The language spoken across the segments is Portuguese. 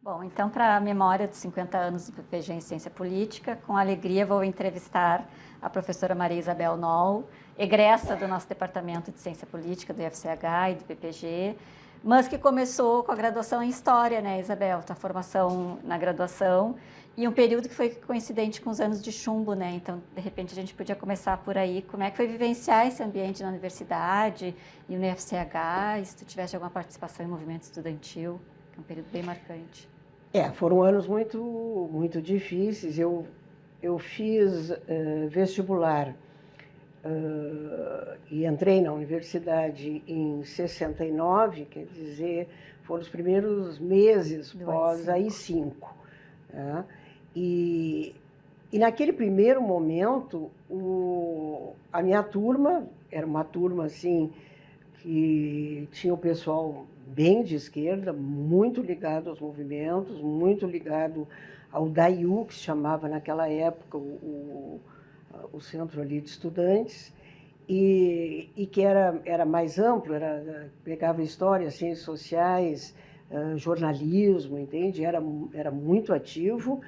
Bom, então, para a memória dos 50 anos do PPG em Ciência Política, com alegria vou entrevistar a professora Maria Isabel Noll, egressa do nosso Departamento de Ciência Política, do IFCH e do PPG, mas que começou com a graduação em História, né, Isabel? Tua formação na graduação e um período que foi coincidente com os anos de chumbo, né? Então, de repente, a gente podia começar por aí. Como é que foi vivenciar esse ambiente na universidade e no IFCH? E se tu tivesse alguma participação em movimento estudantil, que é um período bem marcante. Foram anos muito difíceis. Eu fiz vestibular e entrei na universidade em 69, quer dizer, foram os primeiros meses pós AI-5. Tá? E naquele primeiro momento, a minha turma, era uma turma assim, que tinha o pessoal bem de esquerda, muito ligado aos movimentos, muito ligado ao DAIU, que se chamava naquela época o centro ali de estudantes, e que era mais amplo, pegava história, ciências sociais, jornalismo, entende? Era muito ativo.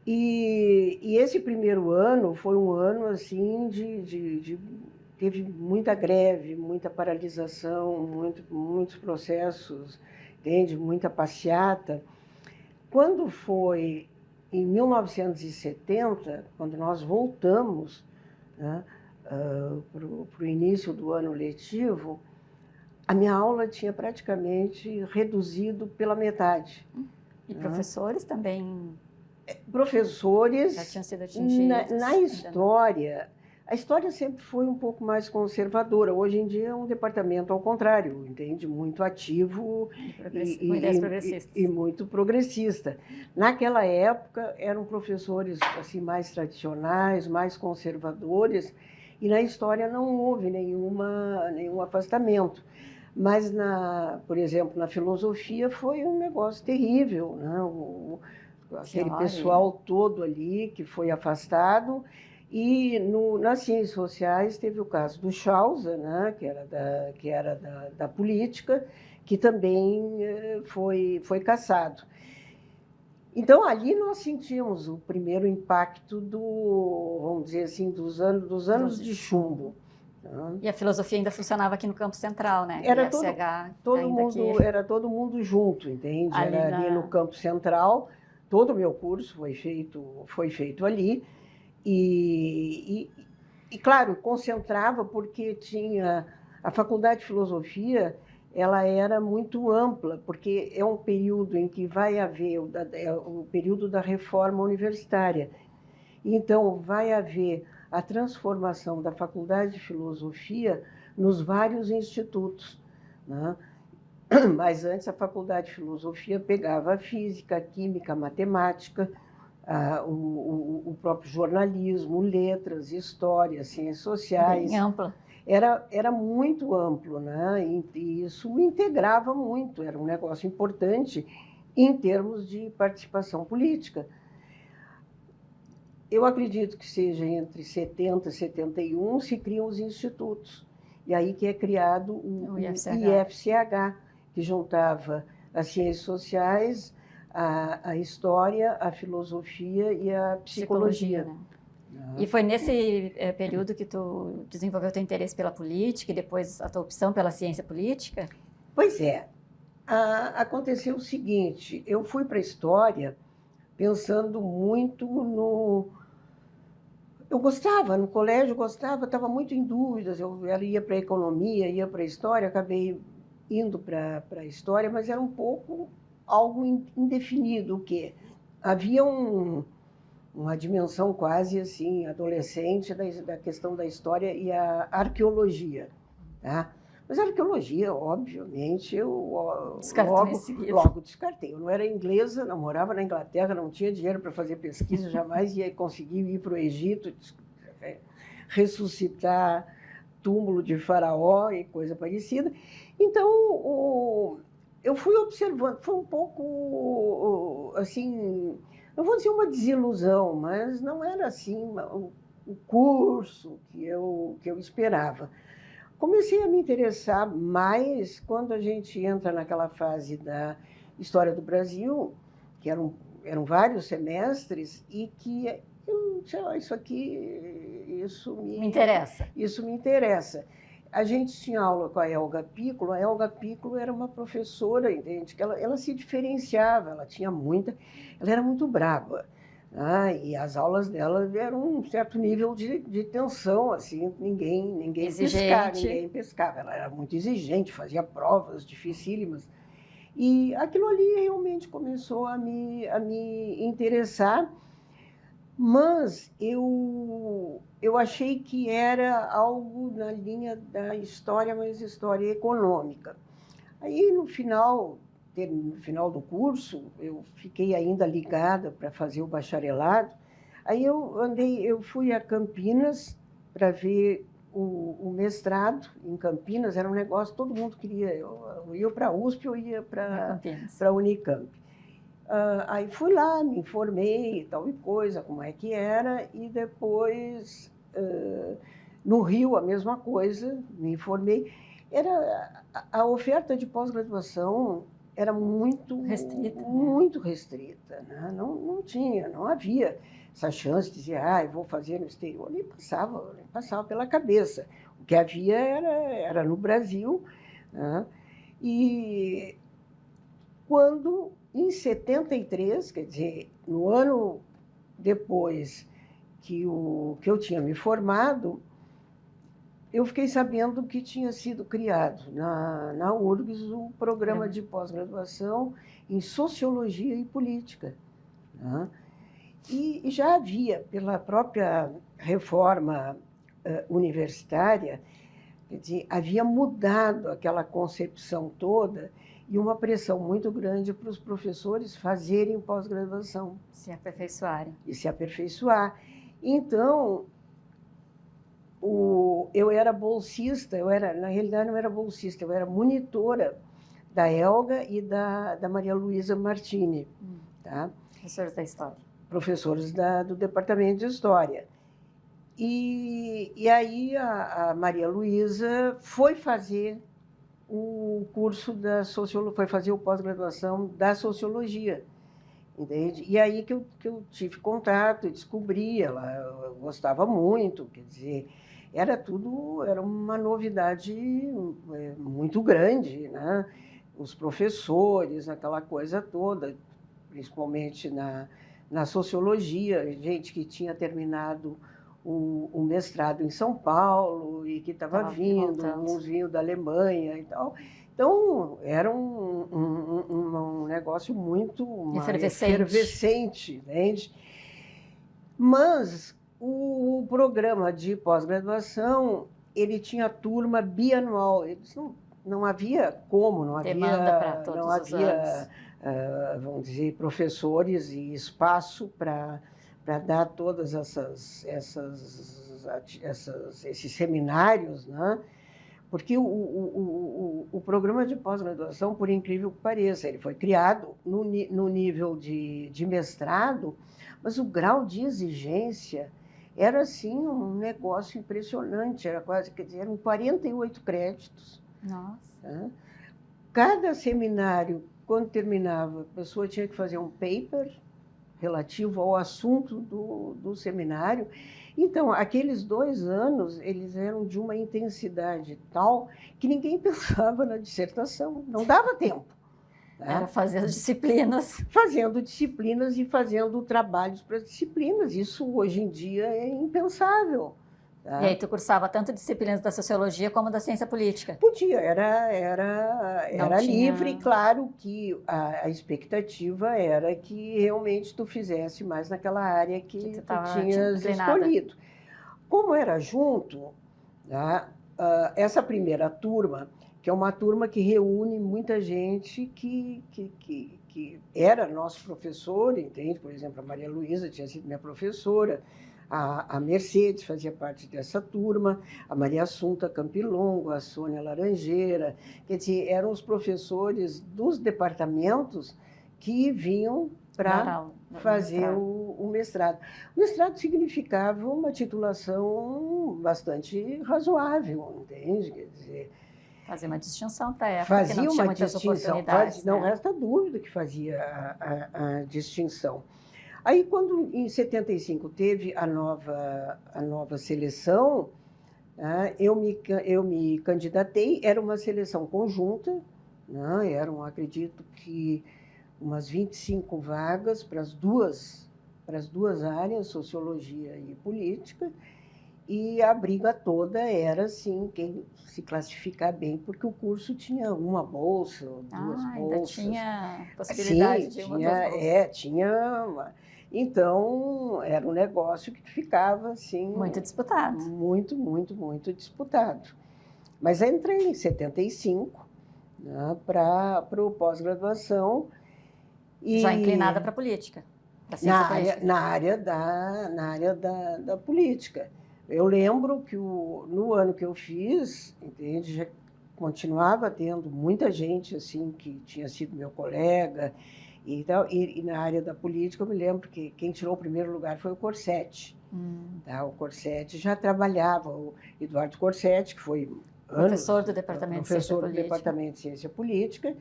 E esse primeiro ano foi um ano assim teve muita greve, muita paralisação, muitos processos, entende? Muita passeata. Quando foi em 1970, quando nós voltamos, né, para o início do ano letivo, a minha aula tinha praticamente reduzido pela metade. E professores também? Professores, já tinham sido atingidos? Na história, a história sempre foi um pouco mais conservadora. Hoje em dia é um departamento ao contrário, entende? Muito ativo com ideias progressistas. E muito progressista. Naquela época eram professores assim mais tradicionais, mais conservadores, e na história não houve nenhum afastamento. Mas, por exemplo, na filosofia foi um negócio terrível, né? Aquele pessoal todo ali que foi afastado. E nas ciências sociais teve o caso do Schauser, né, que era da política, que também foi cassado. Então, ali nós sentimos o primeiro impacto vamos dizer assim, dos anos de chumbo. E a filosofia ainda funcionava aqui no Campo Central, né? Era todo mundo junto, entende? Era ali no Campo Central. Todo o meu curso foi feito ali. E, claro, concentrava porque tinha a Faculdade de Filosofia, ela era muito ampla, porque é um período em que vai haver o período da reforma universitária. Então, vai haver a transformação da Faculdade de Filosofia nos vários institutos, né? Mas antes a Faculdade de Filosofia pegava a física, a química, a matemática, o próprio jornalismo, letras, história, ciências sociais. Bem ampla. Era muito amplo, né? E isso integrava muito, era um negócio importante em termos de participação política. Eu acredito que seja entre 70 e 71 se criam os institutos. E aí que é criado o IFCH, que juntava as ciências sociais, a história, a filosofia e a psicologia. Né? E foi nesse período que tu desenvolveu teu interesse pela política e depois a tua opção pela ciência política? Pois é. Aconteceu o seguinte, eu fui para a história pensando muito Eu gostava, no colégio gostava, estava muito em dúvidas, eu ia para a economia, ia para a história, acabei indo para a história, mas era um pouco algo indefinido, o quê? Havia uma dimensão quase assim, adolescente da questão da história e a arqueologia, tá? Mas a arqueologia, obviamente, eu logo descartei. Eu não era inglesa, não morava na Inglaterra, não tinha dinheiro para fazer pesquisa, jamais ia conseguir ir para o Egito, ressuscitar túmulo de faraó e coisa parecida. Então, eu fui observando, foi um pouco, assim, não vou dizer uma desilusão, mas não era assim o curso que eu esperava. Comecei a me interessar mais quando a gente entra naquela fase História do Brasil, que eram vários semestres, e que eu disse, isso me interessa. Isso me interessa. A gente tinha aula com a Helga Piccolo era uma professora, entende? Que ela se diferenciava, ela era muito brava. E as aulas dela eram um certo nível de tensão, assim, ninguém pescava. Ela era muito exigente, fazia provas dificílimas. E aquilo ali realmente começou a me interessar, mas eu achei que era algo na linha da história, mas história econômica. Aí, no final do curso, eu fiquei ainda ligada para fazer o bacharelado. Aí eu fui a Campinas para ver o mestrado em Campinas. Era um negócio, todo mundo queria. Eu ia para a USP, eu ia para a Unicamp. Aí fui lá, me informei e tal e coisa, como é que era, e depois, no Rio, a mesma coisa, me informei. A oferta de pós-graduação era muito restrita, né? Não havia essa chance de dizer, eu vou fazer no exterior, nem passava pela cabeça. O que havia era no Brasil, né? E quando, em 73, quer dizer, no ano depois que eu tinha me formado, eu fiquei sabendo que tinha sido criado na URGS um programa de pós-graduação em Sociologia e Política, né? E já havia, pela própria reforma universitária, quer dizer, havia mudado aquela concepção toda e uma pressão muito grande para os professores fazerem pós-graduação. Se aperfeiçoarem. E se aperfeiçoar. Então, eu era bolsista, na realidade não era bolsista, eu era monitora da Helga e da Maria Luísa Martini. Tá? Professores da História. Professores do Departamento de História. E aí a Maria Luísa foi fazer o curso foi fazer o pós-graduação da Sociologia, entende? E aí que eu tive contato, descobri, ela gostava muito, quer dizer, era uma novidade muito grande, né? Os professores, aquela coisa toda, principalmente na Sociologia, gente que tinha terminado o mestrado em São Paulo e que estava vindo, uns vinham da Alemanha e tal. Então, era um negócio muito efervescente, entende? Mas o programa de pós-graduação, ele tinha turma bianual. Não havia como, não havia vamos dizer, professores e espaço para dar todas esses seminários, né? Porque o programa de pós-graduação, por incrível que pareça, ele foi criado no nível de mestrado, mas o grau de exigência era, assim, um negócio impressionante, era quase, quer dizer, eram 48 créditos. Nossa! Né? Cada seminário, quando terminava, a pessoa tinha que fazer um paper relativo ao assunto do seminário. Então, aqueles 2 anos, eles eram de uma intensidade tal que ninguém pensava na dissertação, não dava tempo. Tá? Era fazendo disciplinas. Fazendo disciplinas e fazendo trabalhos para as disciplinas. Isso, hoje em dia, é impensável. Tá? E aí tu cursava tanto disciplinas da sociologia como da ciência política? Podia, era livre, e claro que a expectativa era que realmente tu fizesse mais naquela área que tu tinhas escolhido. Como era junto, tá? Essa primeira turma, que é uma turma que reúne muita gente que era nosso professor, entende? Por exemplo, a Maria Luísa tinha sido minha professora, a Mercedes fazia parte dessa turma, a Maria Assunta Campilongo, a Sônia Laranjeira, quer dizer, eram os professores dos departamentos que vinham para fazer o mestrado. O mestrado significava uma titulação bastante razoável, entende? Quer dizer, Fazia uma distinção para a época, que não tinha muitas oportunidades. Não resta dúvida que fazia a distinção. Aí, quando em 75 teve a nova seleção, eu me candidatei, era uma seleção conjunta, eram, acredito que, umas 25 vagas para as duas áreas, sociologia e política, e a briga toda era, assim, quem se classificar bem, porque o curso tinha uma bolsa, duas bolsas. Ainda tinha possibilidade de uma das bolsas. Tinha. Então, era um negócio que ficava, assim... Muito disputado. Muito, muito, muito disputado. Mas entrei em 75, para o pós-graduação. Já inclinada para a política? Na área da política. Eu lembro que no ano que eu fiz, entende, já continuava tendo muita gente assim que tinha sido meu colega e tal, e na área da política eu me lembro que quem tirou o primeiro lugar foi o Corsetti. O Corsetti já trabalhava, o Eduardo Corsetti, que foi professor do Departamento de Ciência Política,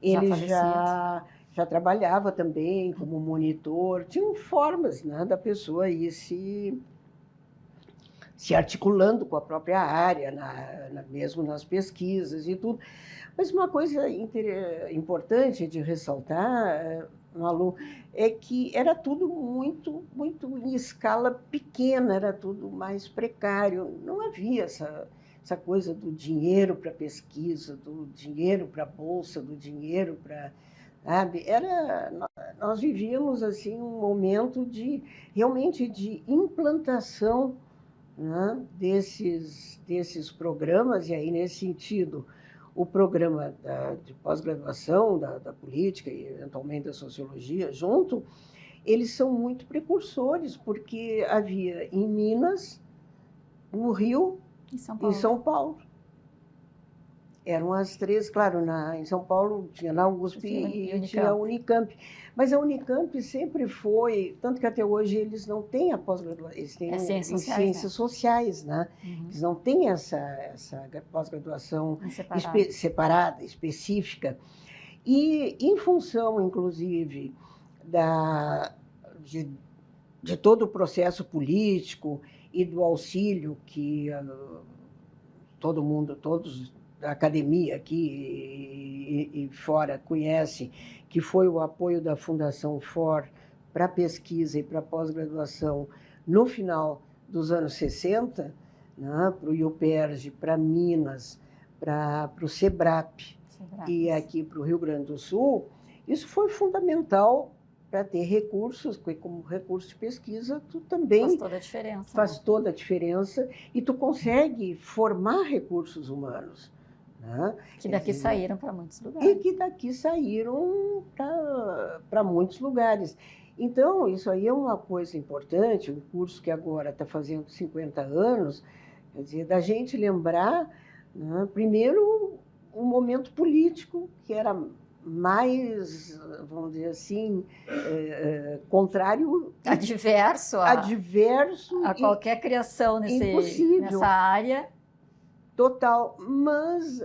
ele já trabalhava também como monitor, tinham formas da pessoa ir se articulando com a própria área, mesmo nas pesquisas e tudo. Mas uma coisa importante de ressaltar, Malu, é que era tudo muito, muito em escala pequena, era tudo mais precário. Não havia essa coisa do dinheiro para pesquisa, do dinheiro para bolsa, do dinheiro para... Nós vivíamos assim, um momento realmente de implantação desses programas, e aí, nesse sentido, o programa de pós-graduação da política e, eventualmente, da sociologia, junto, eles são muito precursores, porque havia em Minas, no Rio e São Paulo. Eram as três, claro, em São Paulo tinha na USP e tinha a Unicamp. Mas a Unicamp sempre foi, tanto que até hoje eles não têm a pós-graduação, eles têm ciências sociais, né? Eles não têm essa pós-graduação separada, específica. E em função, inclusive, de todo o processo político e do auxílio que todos da academia aqui e fora conhece, que foi o apoio da Fundação FOR para pesquisa e para pós-graduação no final dos anos 60, para o IUPERJ, para Minas, para o SEBRAP e aqui para o Rio Grande do Sul, isso foi fundamental para ter recursos, porque como recurso de pesquisa, tu também... Faz toda a diferença. Faz toda a diferença e tu consegue formar recursos humanos. Que daqui saíram para muitos lugares. E que daqui saíram para muitos lugares. Então, isso aí é uma coisa importante, um curso que agora está fazendo 50 anos, quer dizer, da gente lembrar, primeiro, um momento político que era mais, vamos dizer assim, contrário... Adverso a qualquer criação nessa área. Total, mas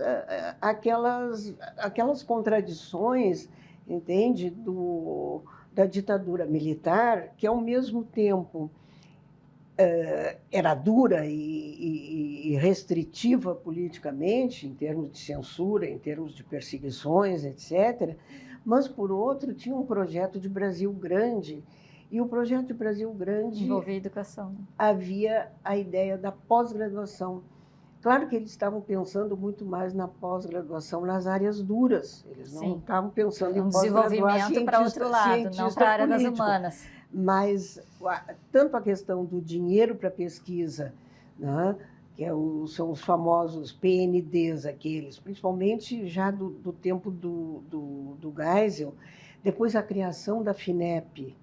aquelas contradições, entende, da ditadura militar, que ao mesmo tempo era dura e restritiva politicamente, em termos de censura, em termos de perseguições, etc., mas, por outro, tinha um projeto de Brasil grande, e o projeto de Brasil grande... Envolvia educação. Havia a ideia da pós-graduação. Claro que eles estavam pensando muito mais na pós-graduação nas áreas duras. Eles não estavam pensando em desenvolvimento para outro lado, não para a área das humanas. Mas tanto a questão do dinheiro para pesquisa, que são os famosos PNDs aqueles, principalmente já do tempo do Geisel, depois a criação da FINEP,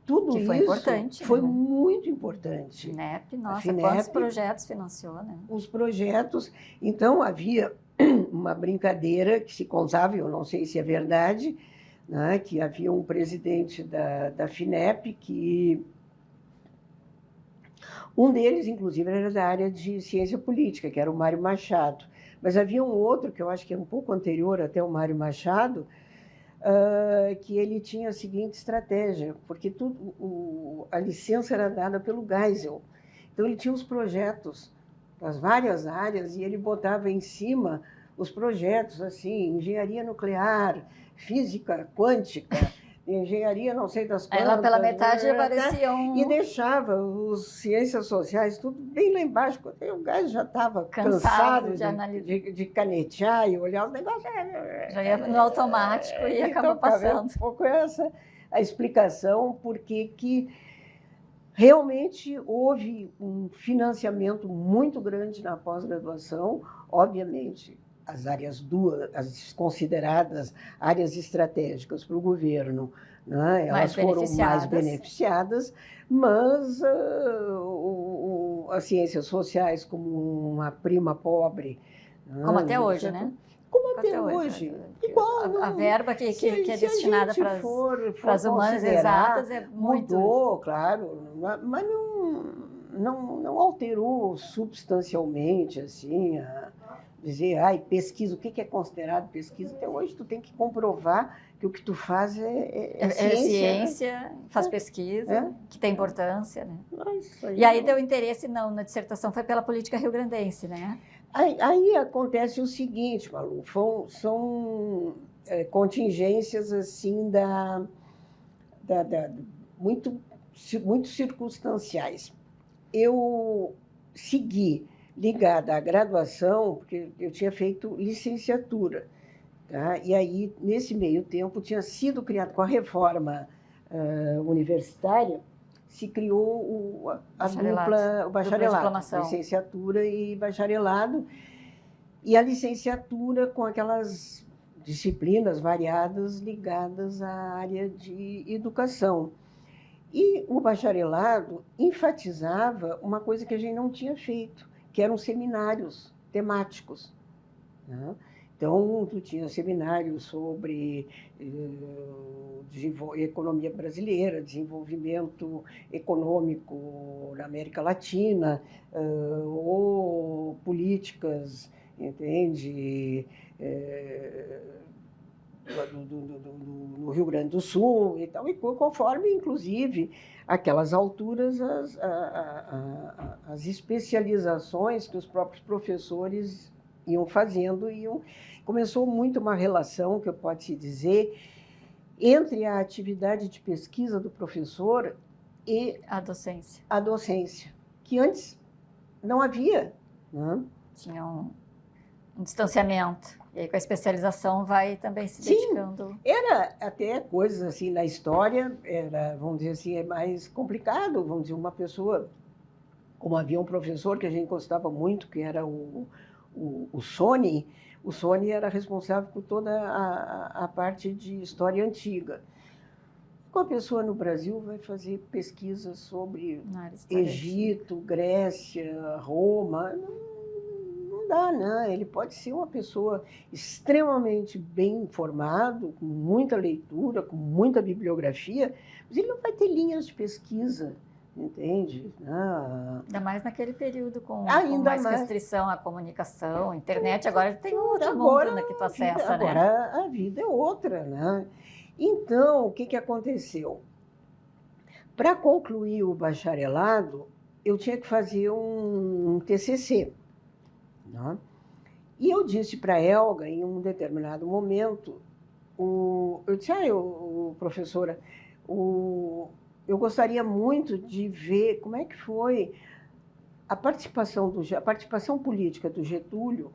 tudo que foi isso importante, foi muito importante. FINEP, nossa, quantos projetos financiou, né? Os projetos. Então, havia uma brincadeira que se contava, eu não sei se é verdade, que havia um presidente da FINEP que... Um deles, inclusive, era da área de ciência política, que era o Mário Machado. Mas havia um outro, que eu acho que é um pouco anterior até o Mário Machado, que ele tinha a seguinte estratégia, porque a licença era dada pelo Geisel. Então, ele tinha os projetos das várias áreas e ele botava em cima os projetos, assim, engenharia nuclear, física quântica, engenharia não sei das quantas. Aí lá pela metade aparecia um... E deixava os ciências sociais tudo bem lá embaixo. O Geisel já estava cansado de canetear e olhar os negócios. Já ia no automático e acabou passando. Um pouco essa a explicação porque que realmente houve um financiamento muito grande na pós-graduação, obviamente, as áreas as consideradas áreas estratégicas para o governo, né? Elas foram mais beneficiadas, mas as ciências sociais como uma prima pobre... Como até hoje, né? Como até hoje. Igual, a verba que é destinada para as humanas exatas é muito... Mudou, claro, mas não alterou substancialmente, assim, dizer, pesquisa, o que é considerado pesquisa? Até hoje tu tem que comprovar que o que tu faz é ciência, né? Faz pesquisa, que tem importância, né? Aí e aí teu interesse na dissertação foi pela política rio-grandense, né? Aí acontece o seguinte, Malu, são contingências assim muito circunstanciais. Eu segui ligada à graduação, porque eu tinha feito licenciatura, tá? E aí, nesse meio tempo, tinha sido criado, com a reforma universitária, se criou o bacharelado, licenciatura e bacharelado, e a licenciatura com aquelas disciplinas variadas ligadas à área de educação. E o bacharelado enfatizava uma coisa que a gente não tinha feito, que eram seminários temáticos, né? Então, tu tinha seminários sobre economia brasileira, desenvolvimento econômico na América Latina, ou políticas, entende, no Rio Grande do Sul e tal, e conforme, inclusive, aquelas alturas, as especializações que os próprios professores iam fazendo, começou muito uma relação, que pode-se dizer, entre a atividade de pesquisa do professor e a docência. A docência, que antes não havia, né? Tinha um distanciamento. E aí, com a especialização, vai também se dedicando... Sim, era até coisas assim, na história, vamos dizer assim, é mais complicado, vamos dizer, uma pessoa, como havia um professor que a gente gostava muito, que era o Sony. O Sony era responsável por toda a parte de história antiga. Uma pessoa no Brasil vai fazer pesquisas sobre Egito, Grécia, Roma, não dá, né? Ele pode ser uma pessoa extremamente bem informado, com muita leitura, com muita bibliografia, mas ele não vai ter linhas de pesquisa, entende? Ainda mais naquele período com mais restrição à comunicação, à internet. Agora tem outro mundo que tu acessa, né? Agora a vida é outra, né? Então, o que aconteceu? Para concluir o bacharelado, eu tinha que fazer um TCC. Né? E eu disse para a Elga, em um determinado momento, eu disse, professora, eu gostaria muito de ver como é que foi a participação política do Getúlio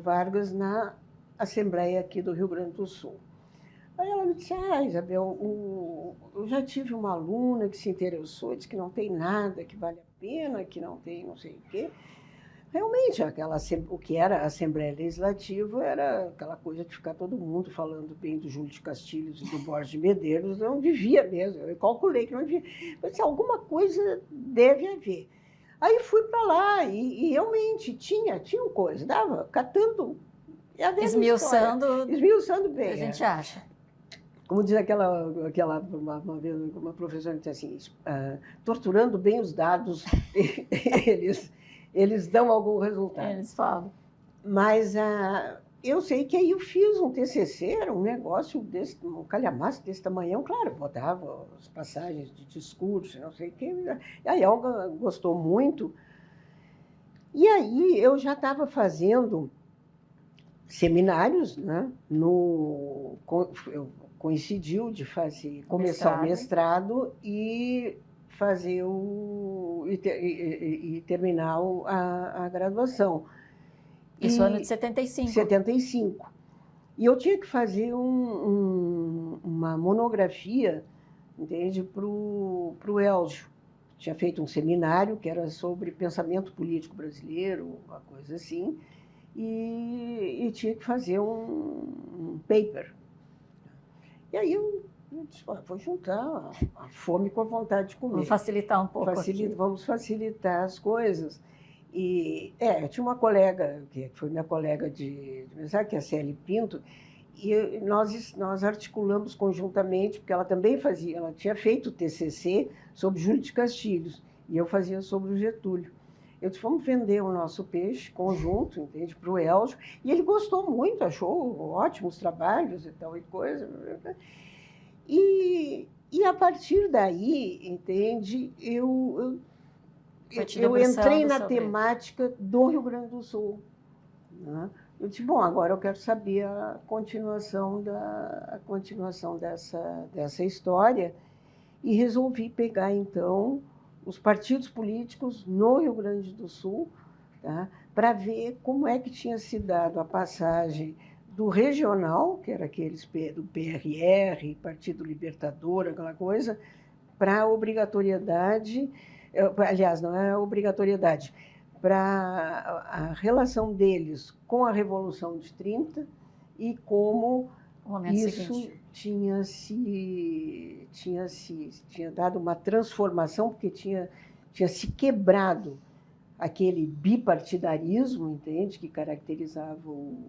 Vargas na Assembleia aqui do Rio Grande do Sul. Aí ela me disse, Isabel, eu já tive uma aluna que se interessou, disse que não tem nada, que vale a pena, que não tem não sei o quê. Realmente, o que era a Assembleia Legislativa era aquela coisa de ficar todo mundo falando bem do Júlio de Castilhos e do Borges de Medeiros, não devia mesmo, eu calculei que não devia. Mas alguma coisa deve haver. Aí fui para lá e realmente tinha coisa, dava, catando... Esmiuçando bem. A gente acha. Como diz uma vez uma professora que disse assim, torturando bem os dados, eles dão algum resultado. Eles falam. Mas eu sei que aí eu fiz um TCC, era um negócio desse, um calhamaço desse tamanhão, claro, botava as passagens de discurso, não sei o quê. A Elga gostou muito. E aí eu já estava fazendo seminários, né? Coincidiu de começar o mestrado e fazer e terminar a graduação. Isso ano de 75. 75. E eu tinha que fazer uma monografia, entende, para o Elgio. Tinha feito um seminário que era sobre pensamento político brasileiro, uma coisa assim, e tinha que fazer um paper. E aí eu disse, vou juntar a fome com a vontade de comer. Vamos facilitar um pouco Vamos facilitar as coisas. E eu tinha uma colega, que foi minha colega de mestrado, que é a Célia Pinto, e nós articulamos conjuntamente, porque ela também ela tinha feito o TCC sobre Júlio de Castilhos, e eu fazia sobre o Getúlio. Eu disse, vamos vender o nosso peixe conjunto, entende, para o Elgio, e ele gostou muito, achou ótimos trabalhos e tal e coisa. E a partir daí, entende, eu entrei na temática do Rio Grande do Sul. Né? Eu disse, bom, agora eu quero saber a continuação dessa história, e resolvi pegar, então, os partidos políticos no Rio Grande do Sul, tá? Para ver como é que tinha se dado a passagem do regional, que era aqueles do PRR, Partido Libertador, aquela coisa, para a obrigatoriedade. Aliás, não é obrigatoriedade, para a relação deles com a Revolução de 30 e como isso tinha dado uma transformação, porque tinha se quebrado aquele bipartidarismo, entende, que caracterizava o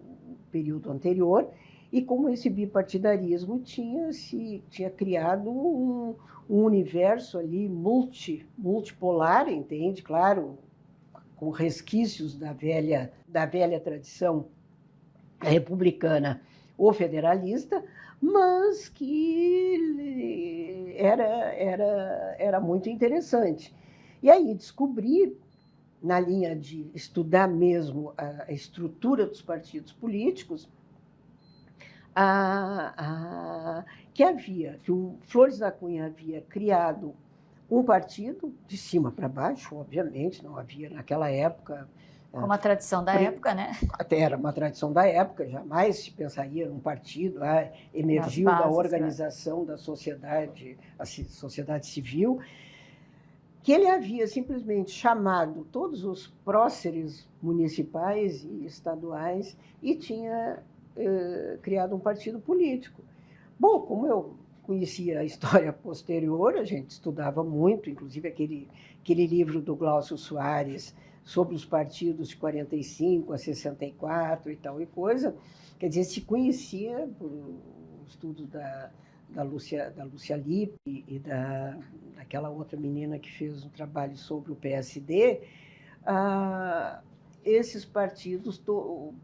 período anterior, e como esse bipartidarismo tinha criado um universo ali multipolar, entende? Claro, com resquícios da velha tradição republicana ou federalista, mas que era muito interessante. E aí descobri, na linha de estudar mesmo a estrutura dos partidos políticos, que o Flores da Cunha havia criado um partido, de cima para baixo, obviamente, não havia naquela época. Como a tradição da época, né? Até era uma tradição da época, jamais se pensaria num partido, emergiu da organização da sociedade, a sociedade civil, que ele havia simplesmente chamado todos os próceres municipais e estaduais e tinha criado um partido político. Bom, como eu conhecia a história posterior, a gente estudava muito, inclusive aquele livro do Glaucio Soares sobre os partidos de 45 a 64 e tal e coisa, quer dizer, se conhecia por estudos da Lúcia Lippe e daquela outra menina que fez um trabalho sobre o PSD, esses partidos,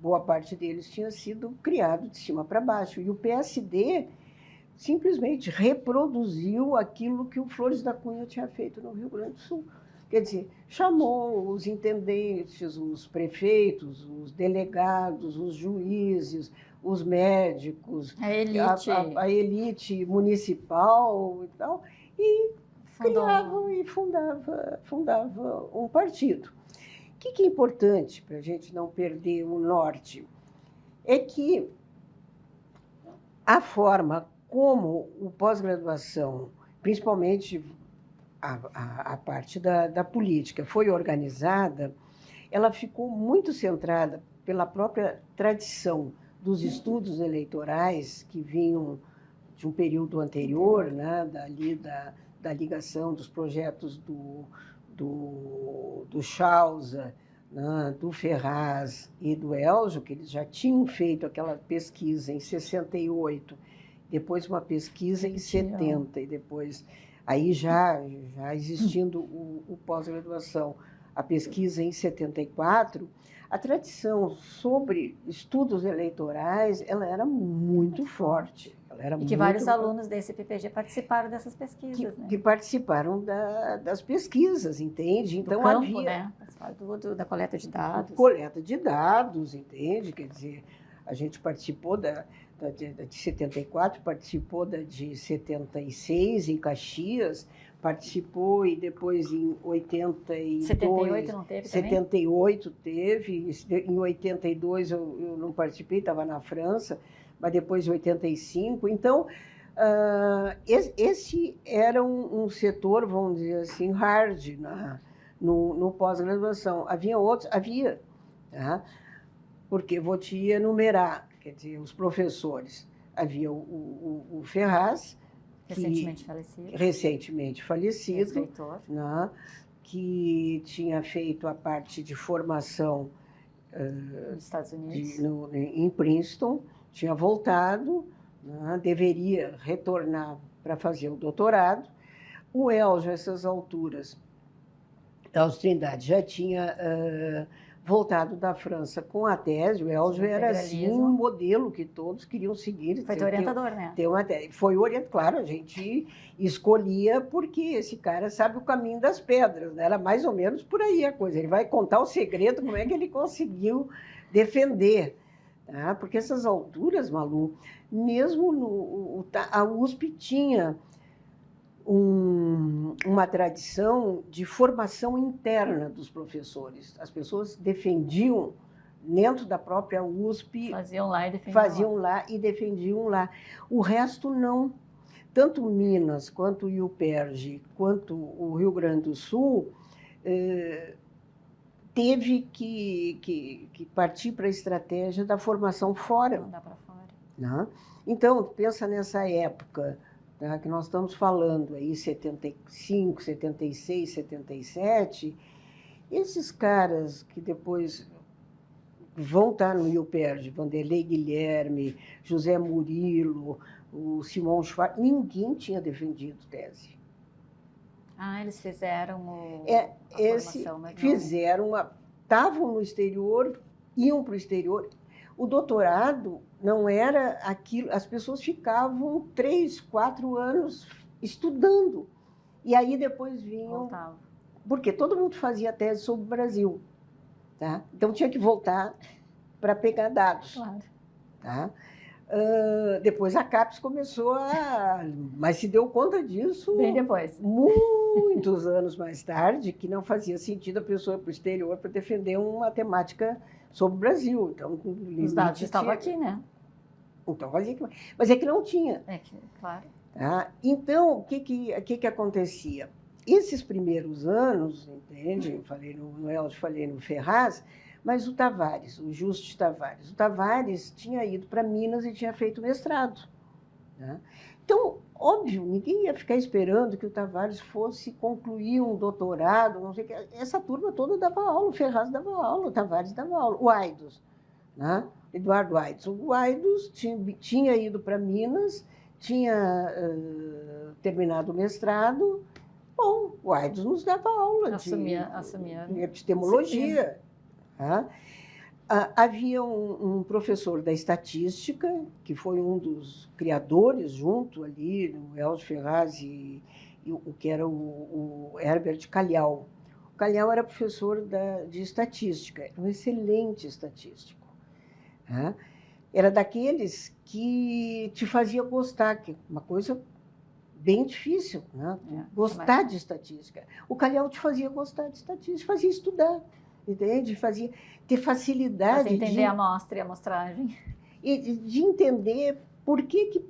boa parte deles tinha sido criado de cima para baixo. E o PSD simplesmente reproduziu aquilo que o Flores da Cunha tinha feito no Rio Grande do Sul. Quer dizer, chamou os intendentes, os prefeitos, os delegados, os juízes, os médicos, a elite municipal e tal, e criavam e fundava um partido. O que é importante para a gente não perder o norte é que a forma como o pós-graduação, principalmente a parte da política, foi organizada, ela ficou muito centrada pela própria tradição dos estudos eleitorais que vinham de um período anterior, né, da ligação dos projetos do Chausa, né, do Ferraz e do Elgio, que eles já tinham feito aquela pesquisa em 68, depois uma pesquisa em 70, e depois, aí já existindo o pós-graduação, a pesquisa em 74, a tradição sobre estudos eleitorais, ela era muito forte. Ela era e que vários alunos desse PPG participaram dessas pesquisas, né? Que participaram das pesquisas, entende? Então, do campo, né? Participaram da coleta de dados. Coleta de dados, entende? Quer dizer, a gente participou de 74, participou da de 76 em Caxias, participou e depois em 82... 78 não teve 78 teve, em 82 eu não participei, estava na França, mas depois de 85. Então, esse era um setor, vamos dizer assim, hard no pós-graduação. Havia outros, tá? Porque vou te enumerar, quer dizer, os professores. Havia o Ferraz, recentemente falecido, né, que tinha feito a parte de formação nos Estados Unidos. Em Princeton, tinha voltado, né, deveria retornar para fazer o doutorado. O Elcio, a essas alturas, Elcio Trindade, já tinha voltado da França com a tese. O Elcio era assim um modelo que todos queriam seguir. Foi orientador, né? Foi orientador, claro, a gente escolhia porque esse cara sabe o caminho das pedras, né? Era mais ou menos por aí a coisa. Ele vai contar o segredo, como é que ele conseguiu defender. Tá? Porque essas alturas, Malu, mesmo a USP tinha uma tradição de formação interna dos professores. As pessoas defendiam dentro da própria USP. Faziam lá e defendiam lá. O resto não. Tanto Minas, quanto o UPERJ, quanto o Rio Grande do Sul, teve que partir para a estratégia da formação fora. Não dá para fora. Né? Então, pensa nessa época, tá, que nós estamos falando aí, 75, 76, 77, esses caras que depois vão estar no UPERJ, Vanderlei Guilherme, José Murilo, o Simão Schwartz, ninguém tinha defendido tese. Eles fizeram formação, mas estavam no exterior, iam para o exterior. O doutorado não era aquilo, as pessoas ficavam 3, 4 anos estudando. E aí depois vinham... Voltavam. Porque todo mundo fazia tese sobre o Brasil. Tá? Então tinha que voltar para pegar dados. Claro. Tá? Depois a CAPES começou mas se deu conta disso... Bem depois. Muitos anos mais tarde, que não fazia sentido a pessoa ir para o exterior para defender uma temática sobre o Brasil. Então, os dados estavam aqui, né? Então, mas é que não tinha. Claro. Tá? Então, o que acontecia? Esses primeiros anos, entende? Eu falei no Elcio, falei no Ferraz, mas o Tavares, o Juste Tavares. O Tavares tinha ido para Minas e tinha feito mestrado. Tá? Então, óbvio, ninguém ia ficar esperando que o Tavares fosse concluir um doutorado, não sei o que. Essa turma toda dava aula, o Ferraz dava aula, o Tavares dava aula, o Aidos, né? Eduardo Aidos. O Aidos tinha ido para Minas, tinha terminado o mestrado. Bom, o Aidos nos dava aula de epistemologia. Tá? Havia um professor da estatística, que foi um dos criadores, junto ali, do Elcio Ferraz e o que era o Herbert Calhau. O Calhau era professor de estatística, era um excelente estatístico. Tá? Era daqueles que te fazia gostar, que é uma coisa bem difícil, né? Gostar de estatística. O Calhau te fazia gostar de estatística, fazia estudar. Entende? Ter facilidade de entender a amostra e a amostragem. E de entender por que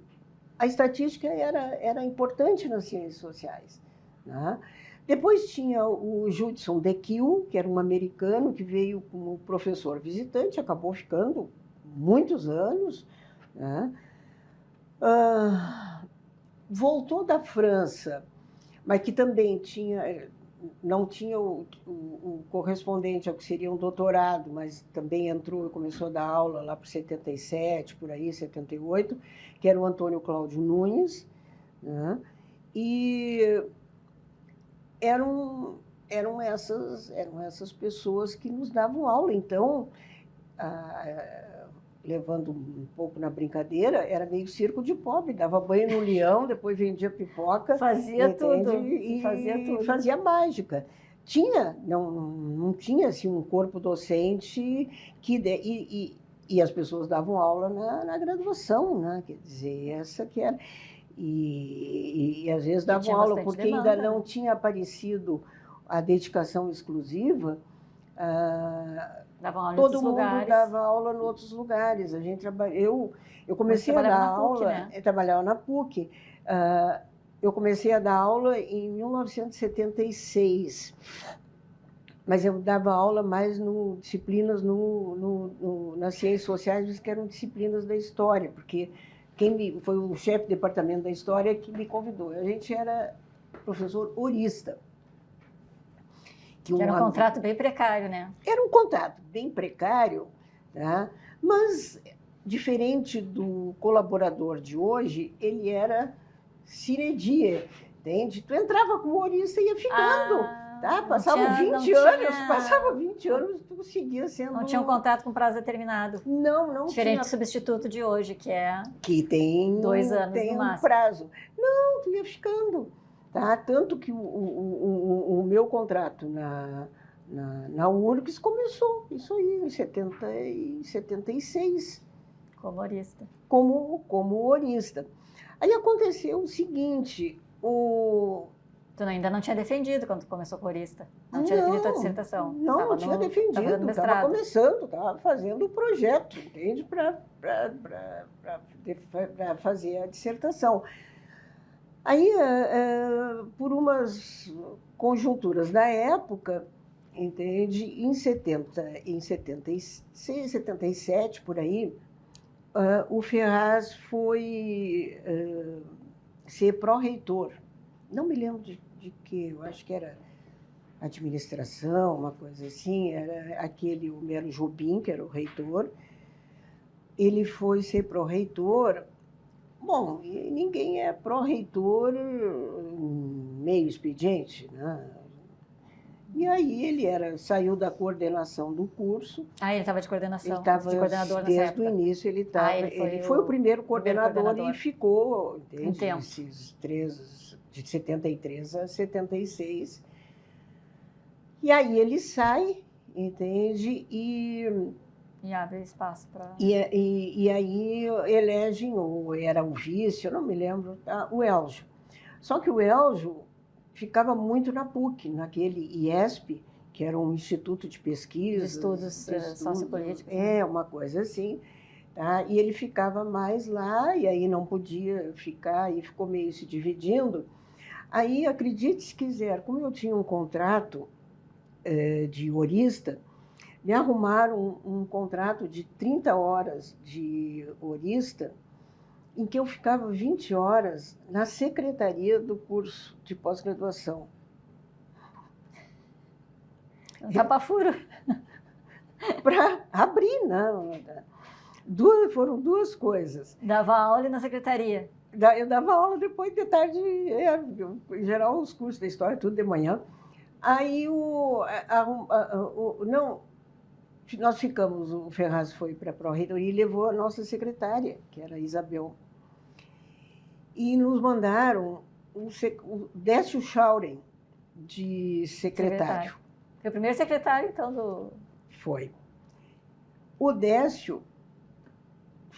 a estatística era importante nas ciências sociais. Né? Depois tinha o Judson Dekiel, que era um americano que veio como professor visitante, acabou ficando muitos anos. Né? Voltou da França, mas que também não tinha o correspondente ao que seria um doutorado, mas também entrou e começou a dar aula lá para 77, por aí, 78, que era o Antônio Cláudio Nunes, né? E era eram essas pessoas que nos davam aula. Então, levando um pouco na brincadeira, era meio circo de pobre, dava banho no leão, depois vendia pipoca. Fazia tudo. E fazia mágica. Não tinha assim, um corpo docente e as pessoas davam aula na graduação, né? Quer dizer, essa que era. E às vezes davam aula porque ainda não tinha aparecido a dedicação exclusiva. Todo mundo dava aula em outros lugares. Eu comecei a dar aula, né? Eu trabalhava na PUC. Eu comecei a dar aula em 1976, mas eu dava aula mais disciplinas nas ciências sociais, que eram disciplinas da história, porque foi o chefe do departamento da história que me convidou. A gente era professor horista. Que era um contrato bem precário, né? Era um contrato bem precário, tá? Mas, diferente do colaborador de hoje, ele era sine die, entende? Tu entrava como horista e ia ficando, tá? Passava 20 anos, tu seguia sendo... Não tinha um contrato com prazo determinado. Não Diferente tinha. do substituto de hoje, que tem 2 anos tem no máximo. Prazo. Não, tu ia ficando. Tá? Tanto que o meu contrato na URGS começou, isso aí, em 76. Como horista. Como horista. Aí aconteceu o seguinte, Tu ainda não tinha defendido quando começou como horista? Não tinha defendido a dissertação? Não tinha defendido, estava começando, estava fazendo o projeto, entende? Para fazer a dissertação. Aí, por umas conjunturas da época, entende? Em 76, 77, por aí, o Ferraz foi ser pró-reitor. Não me lembro de que, eu acho que era administração, uma coisa assim, era o Melo Jobim, que era o reitor. Ele foi ser pró-reitor. Bom, ninguém é pró-reitor meio expediente, né? E aí ele saiu da coordenação do curso. Ele estava de coordenação, ele estava de coordenador desde nessa época. O início, ele foi o primeiro coordenador e ficou, entende? Um tempo. De 73 a 76. E aí ele sai, entende? E abre espaço para... E aí elegem, ou era o vice, eu não me lembro, o Elgio. Só que o Elgio ficava muito na PUC, naquele IESP, que era um instituto de pesquisa. De estudos sociopolíticos. Uma coisa assim. Tá? E ele ficava mais lá, e aí não podia ficar, e ficou meio se dividindo. Aí, acredite se quiser, como eu tinha um contrato de horista, me arrumaram um contrato de 30 horas de horista, em que eu ficava 20 horas na secretaria do curso de pós-graduação. Tapa-furo. Para abrir, não. Foram duas coisas. Dava aula e na secretaria? Eu dava aula depois de tarde, em geral, os cursos da história, tudo de manhã. Aí, nós ficamos, o Ferraz foi para a pró-reitoria e levou a nossa secretária, que era a Isabel. E nos mandaram o Décio Schauren de secretário. Foi o primeiro secretário, então, do... Foi. O Décio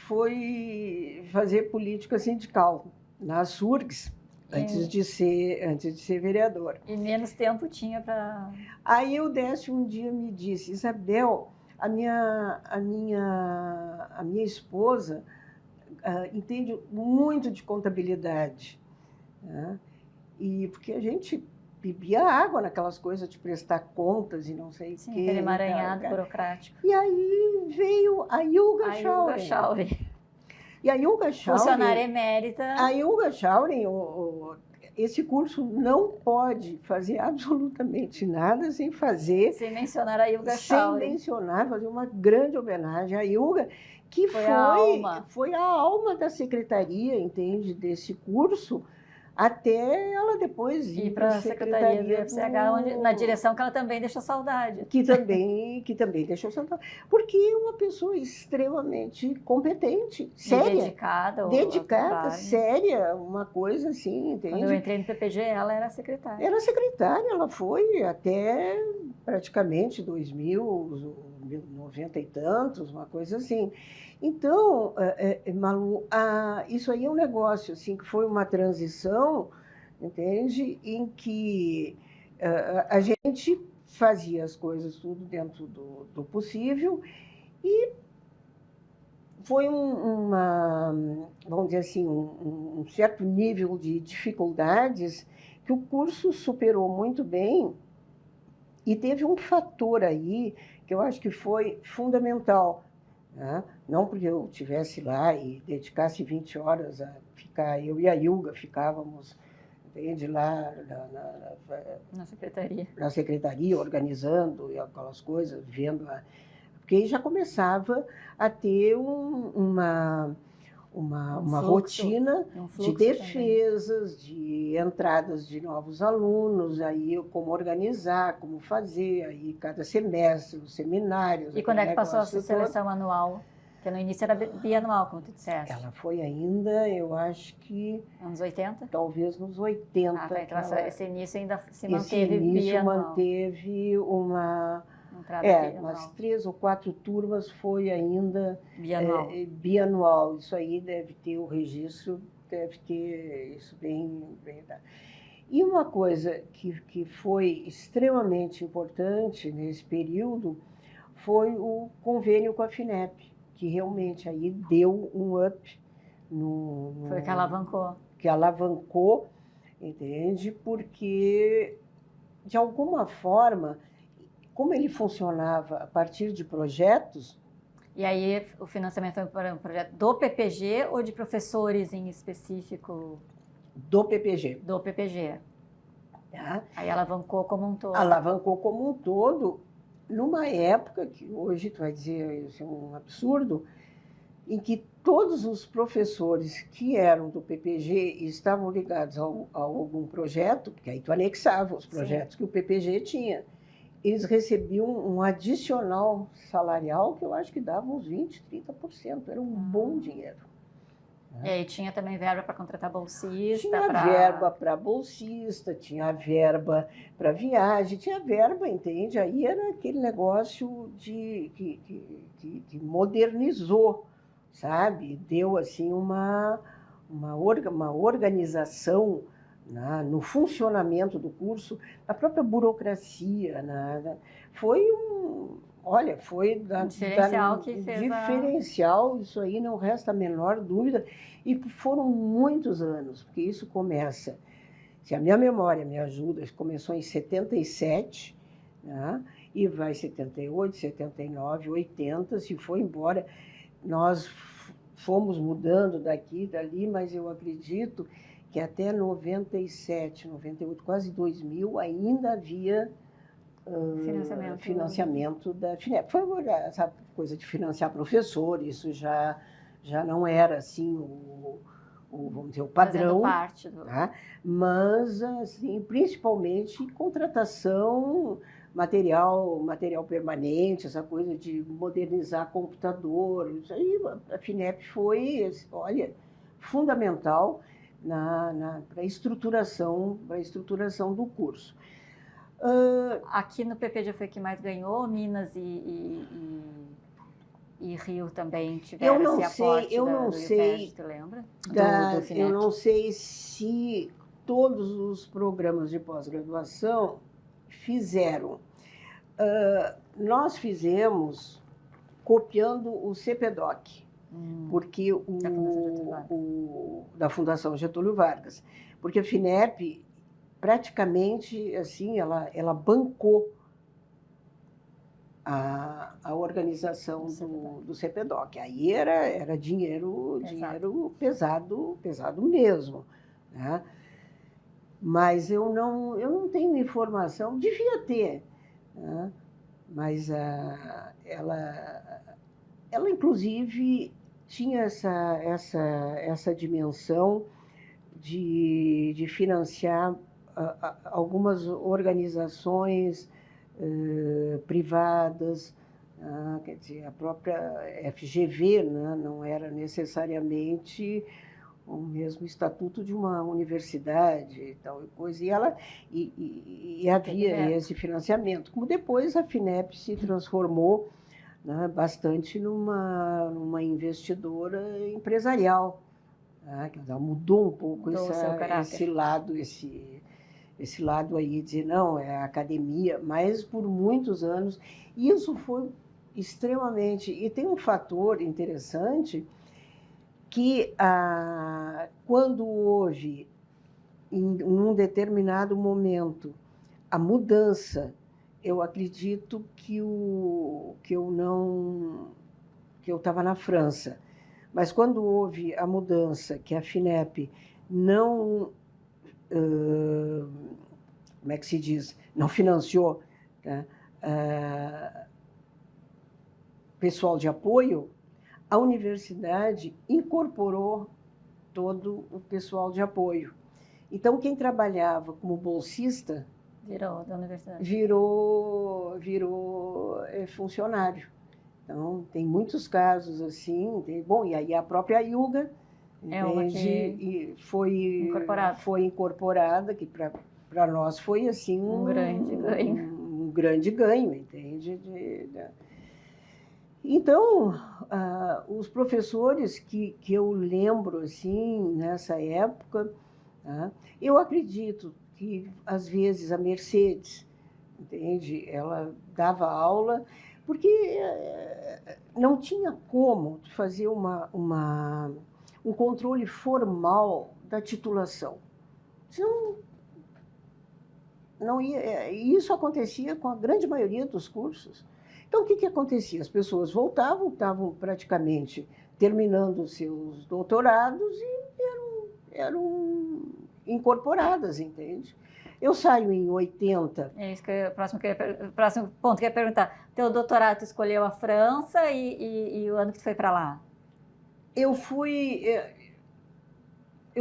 foi fazer política sindical nas URGS, antes de ser vereador. E menos tempo tinha para... Aí o Décio um dia me disse, Isabel, a minha esposa entende muito de contabilidade, né? E porque a gente bebia água naquelas coisas de prestar contas e não sei o quê. Aquele emaranhado burocrático. E aí veio a Ilga Schauren. E a Ilga Schauren... Funcionária emérita. A Ilga Schauren, esse curso não pode fazer absolutamente nada sem mencionar a Ilga Schauren. Sem mencionar, fazer uma grande homenagem à Ilga, que foi a alma da secretaria, entende, desse curso, até ela depois ir para a Secretaria do IFCH, na direção que ela também deixou saudade. Que também deixou saudade. Porque é uma pessoa extremamente competente, séria. Dedicada, séria, uma coisa assim, entende? Quando eu entrei no PPG, ela era secretária. Era secretária, ela foi até praticamente 2000, 90 e tantos, uma coisa assim. Então, Malu, isso aí é um negócio assim, que foi uma transição, entende? Em que a gente fazia as coisas tudo dentro do possível e foi vamos dizer assim, um certo nível de dificuldades que o curso superou muito bem e teve um fator aí que eu acho que foi fundamental, né? Não porque eu estivesse lá e dedicasse 20 horas a ficar, eu e a Ilga ficávamos, entende, lá na secretaria, organizando aquelas coisas, vendo, porque aí já começava a ter uma rotina de defesas, também, de entradas de novos alunos, aí como organizar, como fazer, aí cada semestre, os seminários. E quando é que passou essa seleção anual? Porque no início era bianual, como tu disseste. Ela foi ainda, eu acho que... Anos 80? Talvez nos 80. Ah, tá, então esse início ainda se manteve bianual. Esse início manteve umas 3 ou 4 turmas foi ainda bianual. Isso aí deve ter o registro, deve ter isso bem. E uma coisa que foi extremamente importante nesse período foi o convênio com a FINEP, que realmente aí deu um up foi que alavancou. Que alavancou, entende? Porque, de alguma forma, como ele funcionava a partir de projetos... E aí o financiamento foi para um projeto do PPG ou de professores em específico? Do PPG. Do PPG. Tá? Aí alavancou como um todo. Alavancou como um todo, numa época que hoje tu vai dizer isso é um absurdo, em que todos os professores que eram do PPG e estavam ligados a algum projeto, porque aí tu anexava os projetos Sim. que o PPG tinha, eles recebiam um adicional salarial que eu acho que dava uns 20%, 30%. Era um bom dinheiro. E aí tinha também verba para contratar bolsista? Tinha verba para bolsista, tinha verba para viagem, tinha verba, entende? Aí era aquele negócio que modernizou, sabe? Deu assim uma organização no funcionamento do curso, na própria burocracia. Foi foi diferencial que fez diferencial, isso aí não resta a menor dúvida, e foram muitos anos, porque isso começa, se a minha memória me ajuda, começou em 77, né? E vai 78, 79, 80, se foi embora, nós fomos mudando daqui e dali, mas eu acredito que até 97, 98, quase 2000, ainda havia financiamento da FINEP. Foi essa coisa de financiar professor, isso já não era assim vamos dizer, o padrão. Parte tá? Mas, assim, principalmente contratação, material permanente, essa coisa de modernizar computador. Isso aí, a FINEP foi, fundamental para a estruturação do curso. Aqui no PPG foi que mais ganhou, Minas e Rio também tiveram esse aporte do IUPESG, tu lembra? Eu não sei se todos os programas de pós-graduação fizeram. Nós fizemos copiando o CPDOC, porque da Fundação Getúlio Vargas, porque a FINEP praticamente assim ela bancou a organização do CPDOC. Aí era dinheiro pesado mesmo, né? Mas eu não tenho informação, devia ter, né? Mas ela inclusive tinha essa dimensão de financiar algumas organizações privadas, quer dizer, a própria FGV, né, não era necessariamente o mesmo estatuto de uma universidade e tal coisa, e havia esse financiamento. Como depois a FINEP se transformou, né, bastante numa investidora empresarial, né, que ela mudou um pouco esse lado aí, dizer, não, é a academia, mas por muitos anos, e isso foi extremamente... E tem um fator interessante, que quando houve, em um determinado momento, a mudança, eu acredito que eu estava na França, mas quando houve a mudança, que a FINEP não, como é que se diz, não financiou, né, pessoal de apoio, a universidade incorporou todo o pessoal de apoio. Então, quem trabalhava como bolsista virou da universidade, virou funcionário. Então, tem muitos casos assim. Bom, e aí a própria IUGA, que foi incorporada, que para nós foi assim um grande ganho. Um grande ganho, entende? Então, os professores que eu lembro assim, nessa época, eu acredito que, às vezes, a Mercedes, entende? Ela dava aula, porque não tinha como fazer um controle formal da titulação. Senão, não ia, e isso acontecia com a grande maioria dos cursos. Então, o que acontecia? As pessoas voltavam, estavam praticamente terminando os seus doutorados e eram incorporadas, entende? Eu saio em 80. É isso que o próximo ponto que eu ia perguntar. Teu doutorado, tu escolheu a França e o ano que tu foi para lá? Eu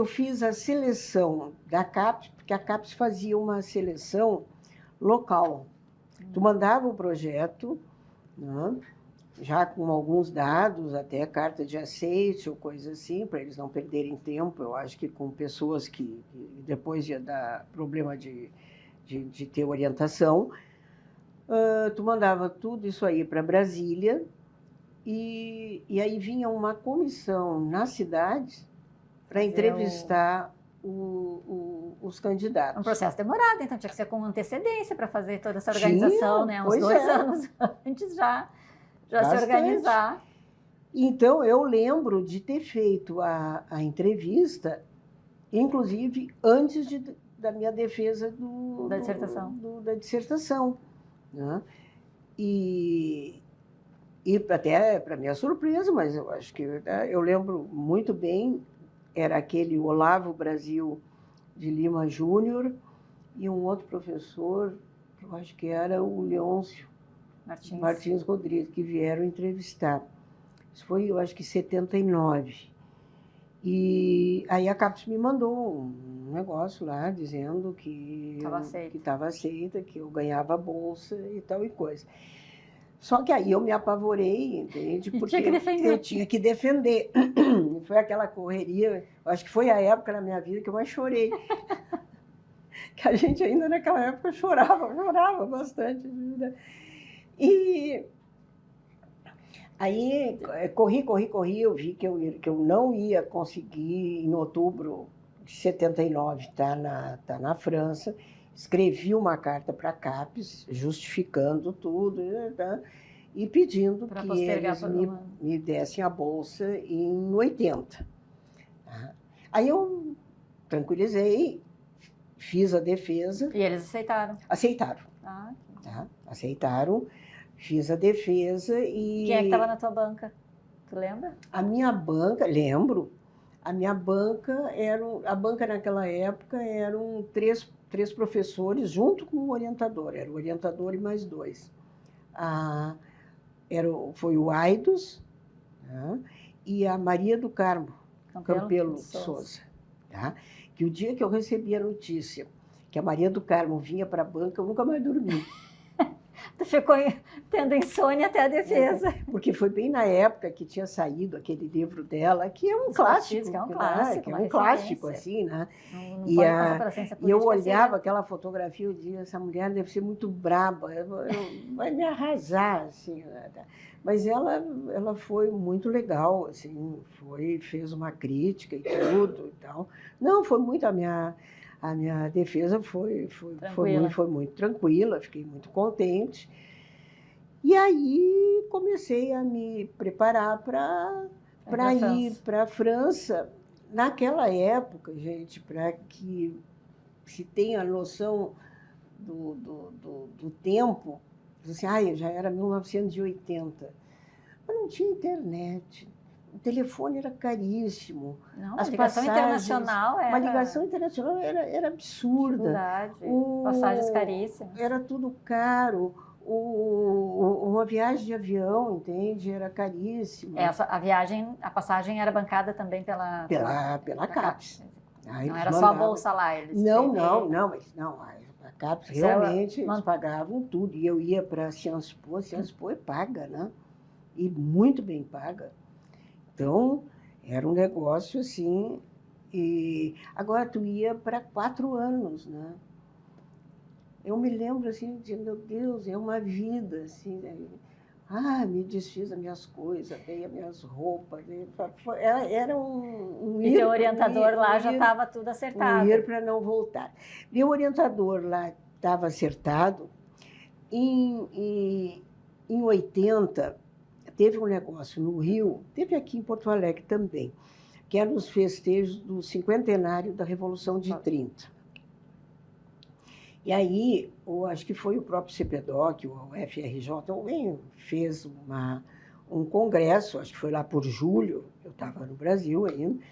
fiz a seleção da CAPES, porque a CAPES fazia uma seleção local. Tu mandava o projeto, né, já com alguns dados, até carta de aceite ou coisa assim, para eles não perderem tempo. Eu acho que com pessoas que depois ia dar problema de ter orientação, tu mandava tudo isso aí para Brasília, e aí vinha uma comissão na cidade para entrevistar os candidatos. Um processo demorado, então tinha que ser com antecedência para fazer toda essa organização, né? Uns 2 anos antes já se organizar. Então, eu lembro de ter feito a entrevista, inclusive antes da minha defesa da dissertação. Né? E até, para minha surpresa, mas eu acho que eu lembro muito bem, era aquele Olavo Brasil de Lima Júnior e um outro professor, que eu acho que era o Leôncio Martins Rodrigues, que vieram entrevistar. Isso foi, eu acho que, 79. E aí a CAPES me mandou um negócio lá, dizendo que estava aceita, que eu ganhava bolsa e tal e coisa. Só que aí eu me apavorei, entende? Porque eu tinha que defender. Foi aquela correria, acho que foi a época na minha vida que eu mais chorei. Que a gente ainda naquela época chorava bastante. E aí corri, eu vi que eu não ia conseguir em outubro de 79 estar na França. Escrevi uma carta para a CAPES, justificando tudo, e pedindo que eles me dessem a bolsa em 80. Aí eu tranquilizei, fiz a defesa. E eles aceitaram? Aceitaram. Aceitaram, fiz a defesa e... Quem é que estava na tua banca? Tu lembra? A minha banca, lembro. A minha banca a banca naquela época eram três professores junto com o orientador. Era o orientador e mais 2. Foi o Aidos, né, e a Maria do Carmo Campelo de Souza. Tá? que o dia que eu recebi a notícia que a Maria do Carmo vinha para a banca, eu nunca mais dormi. Tu ficou tendo insônia até a defesa. Porque foi bem na época que tinha saído aquele livro dela, que é um clássico. Que é um clássico, né? Que é um clássico, assim, né? Não pode passar pela ciência política. E eu olhava aquela fotografia e dizia, essa mulher deve ser muito braba, vai me arrasar, assim. Mas ela foi muito legal, assim, fez uma crítica e tudo e tal. Não, foi muito a minha defesa foi muito tranquila, fiquei muito contente. E aí comecei a me preparar para ir para a França. Naquela época, gente, para que se tenha noção do tempo, assim, já era 1980, mas não tinha internet. O telefone era caríssimo. Não, a ligação internacional era... Uma ligação internacional era absurda. Passagens caríssimas. Era tudo caro. Uma viagem de avião, entende? Era caríssima. A passagem era bancada também pela CAPES. Não era só a bolsa lá. A CAPES realmente eles pagavam tudo. E eu ia para a Sciences Po é paga, né? E muito bem paga. Então, era um negócio assim. E agora tu ia para 4 anos, né? Eu me lembro assim, de meu Deus, é uma vida, assim, né? Me desfiz as minhas coisas, dei as minhas roupas. Era um ir. E teu orientador lá já estava tudo acertado. Um ir para não voltar. Meu orientador lá estava acertado. Em 80, teve um negócio no Rio, teve aqui em Porto Alegre também, que eram os festejos do cinquentenário da Revolução de 30. E aí, acho que foi o próprio CPDOC, o FRJ, alguém fez um congresso, acho que foi lá por julho, eu estava no Brasil ainda,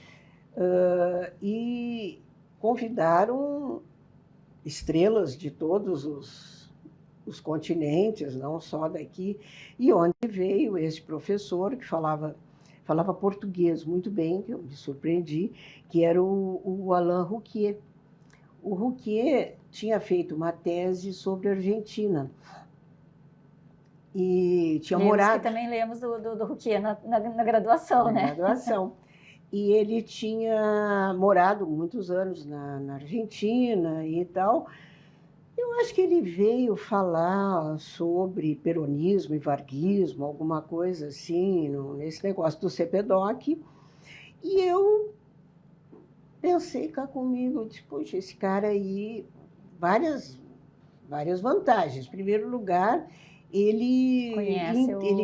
e convidaram estrelas de todos os continentes, não só daqui, e onde veio esse professor que falava português muito bem, que eu me surpreendi, que era o Alain Rouquier. O Rouquier tinha feito uma tese sobre a Argentina. E tinha morado... que também lemos do Rouquier na graduação, né? Na graduação. E ele tinha morado muitos anos na Argentina e tal. Eu acho que ele veio falar sobre peronismo e varguismo, alguma coisa assim, nesse negócio do CPDOC. E eu pensei cá comigo, disse, poxa, esse cara aí, várias vantagens. Em primeiro lugar, ele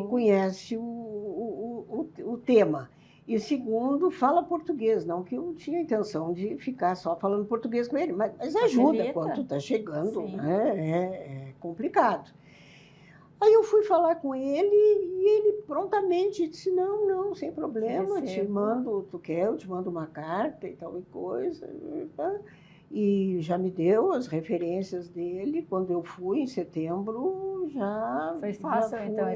conhece o tema. E segundo, fala português, não que eu tinha intenção de ficar só falando português com ele, mas ajuda quando tu está chegando, né? É complicado. Aí eu fui falar com ele e ele prontamente disse, não, sem problema, tu quer, eu te mando uma carta e tal e coisa. E já me deu as referências dele. Quando eu fui, em setembro, já... Foi fácil, então,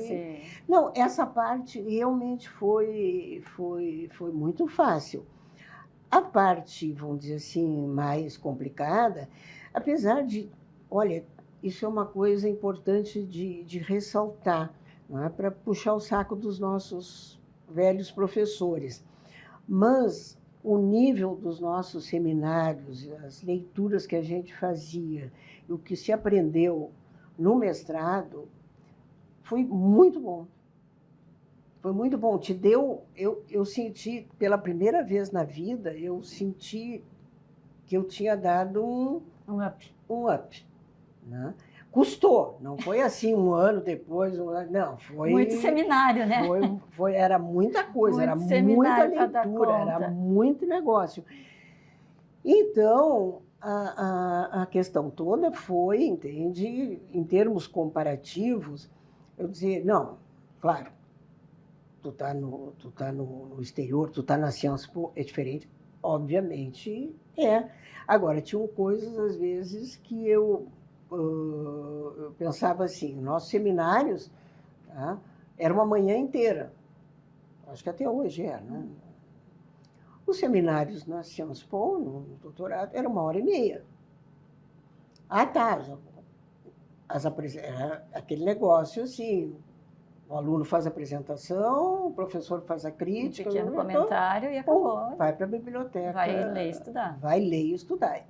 Não, essa parte realmente foi muito fácil. A parte, vamos dizer assim, mais complicada, apesar de... Olha, isso é uma coisa importante de ressaltar, não é? Para puxar o saco dos nossos velhos professores. Mas o nível dos nossos seminários, as leituras que a gente fazia, o que se aprendeu no mestrado, foi muito bom. Foi muito bom. Eu senti, pela primeira vez na vida, eu senti que eu tinha dado um up. Né? Custou, não foi assim um ano depois, não, foi... Muito seminário, né? Era muita coisa, era muita leitura, era muito negócio. Então, a questão toda foi, entende, em termos comparativos, eu dizer, não, claro, tu tá no exterior, tu tá na Sciences Po, é diferente, obviamente é. Agora, tinham coisas, às vezes, que eu pensava assim, nossos seminários, era uma manhã inteira. Acho que até hoje né? Os seminários na Sciences Po, no doutorado, era 1h30. Ah, tá. Aquele negócio assim, o aluno faz a apresentação, o professor faz a crítica. Um pequeno comentário e acabou. Vai para a biblioteca. Vai ler e estudar. Vai ler e estudar.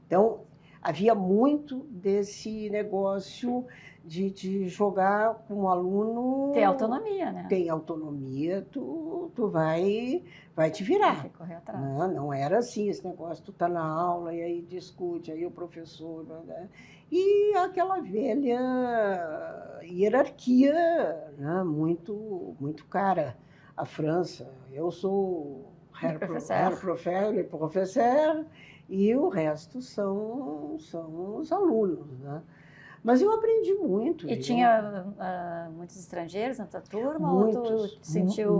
Então, havia muito desse negócio de jogar com o aluno. Tem autonomia, né? Tem autonomia, tu vai te virar. Tem que correr atrás. Não era assim esse negócio, tu tá na aula e aí discute, aí o professor... Né? E aquela velha hierarquia, né? muito cara. A França, eu sou Herr Professor, e o resto são os alunos, né? Mas eu aprendi muito. E tinha muitos estrangeiros na tua turma? Muitos. Ou tu sentiu...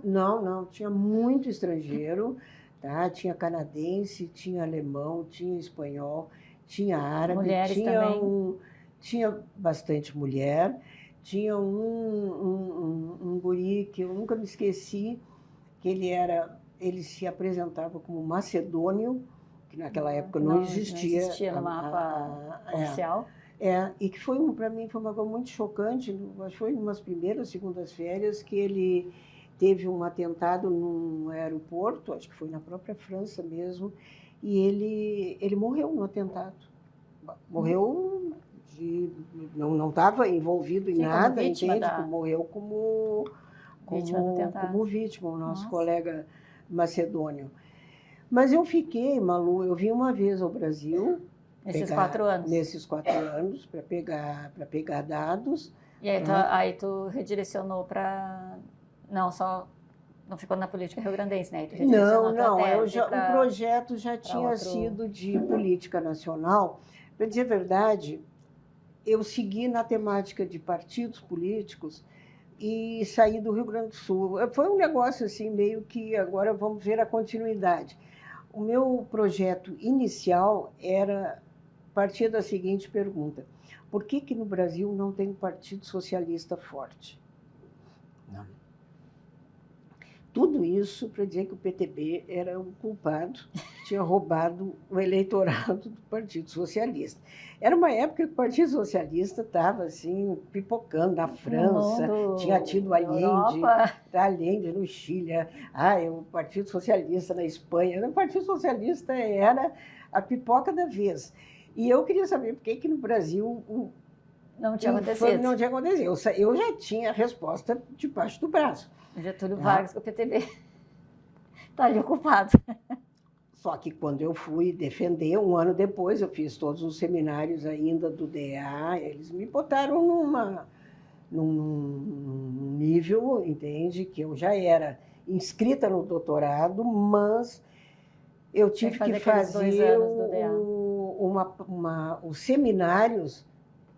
Não, tinha muito estrangeiro, tá? Tinha canadense, tinha alemão, tinha espanhol, tinha árabe. Mulheres também? Tinha bastante mulher. Tinha um guri que eu nunca me esqueci, que ele se apresentava como macedônio, que naquela época não existia. Não existia no mapa oficial. E que para mim foi uma coisa muito chocante. Acho que foi umas primeiras, segundas férias, que ele teve um atentado num aeroporto, acho que foi na própria França mesmo, e ele morreu no atentado. Morreu não estava envolvido em nada, entende? Morreu como vítima, o nosso colega macedônio. Mas eu fiquei, Malu, eu vim uma vez ao Brasil. Nesses 4 anos? Nesses 4 anos, para pegar dados. E aí tu redirecionou para... Não ficou na política rio-grandense, né? Não, o projeto já tinha sido de política nacional. Para dizer a verdade, eu segui na temática de partidos políticos e saí do Rio Grande do Sul. Foi um negócio assim, meio que agora vamos ver a continuidade. O meu projeto inicial partia da seguinte pergunta: por que no Brasil não tem um partido socialista forte? Não. Tudo isso para dizer que o PTB era um culpado, tinha roubado o eleitorado do Partido Socialista. Era uma época que o Partido Socialista estava assim, pipocando na França, tinha tido Allende no Chile, o Partido Socialista na Espanha. O Partido Socialista era a pipoca da vez. E eu queria saber por que no Brasil não tinha acontecido. Não tinha acontecido. Eu já tinha a resposta debaixo do braço. Getúlio Vargas, com o PTB está ali ocupado. Só que quando eu fui defender, um ano depois, eu fiz todos os seminários ainda do DEA, eles me botaram num nível, entende, que eu já era inscrita no doutorado, mas eu tive que fazer os seminários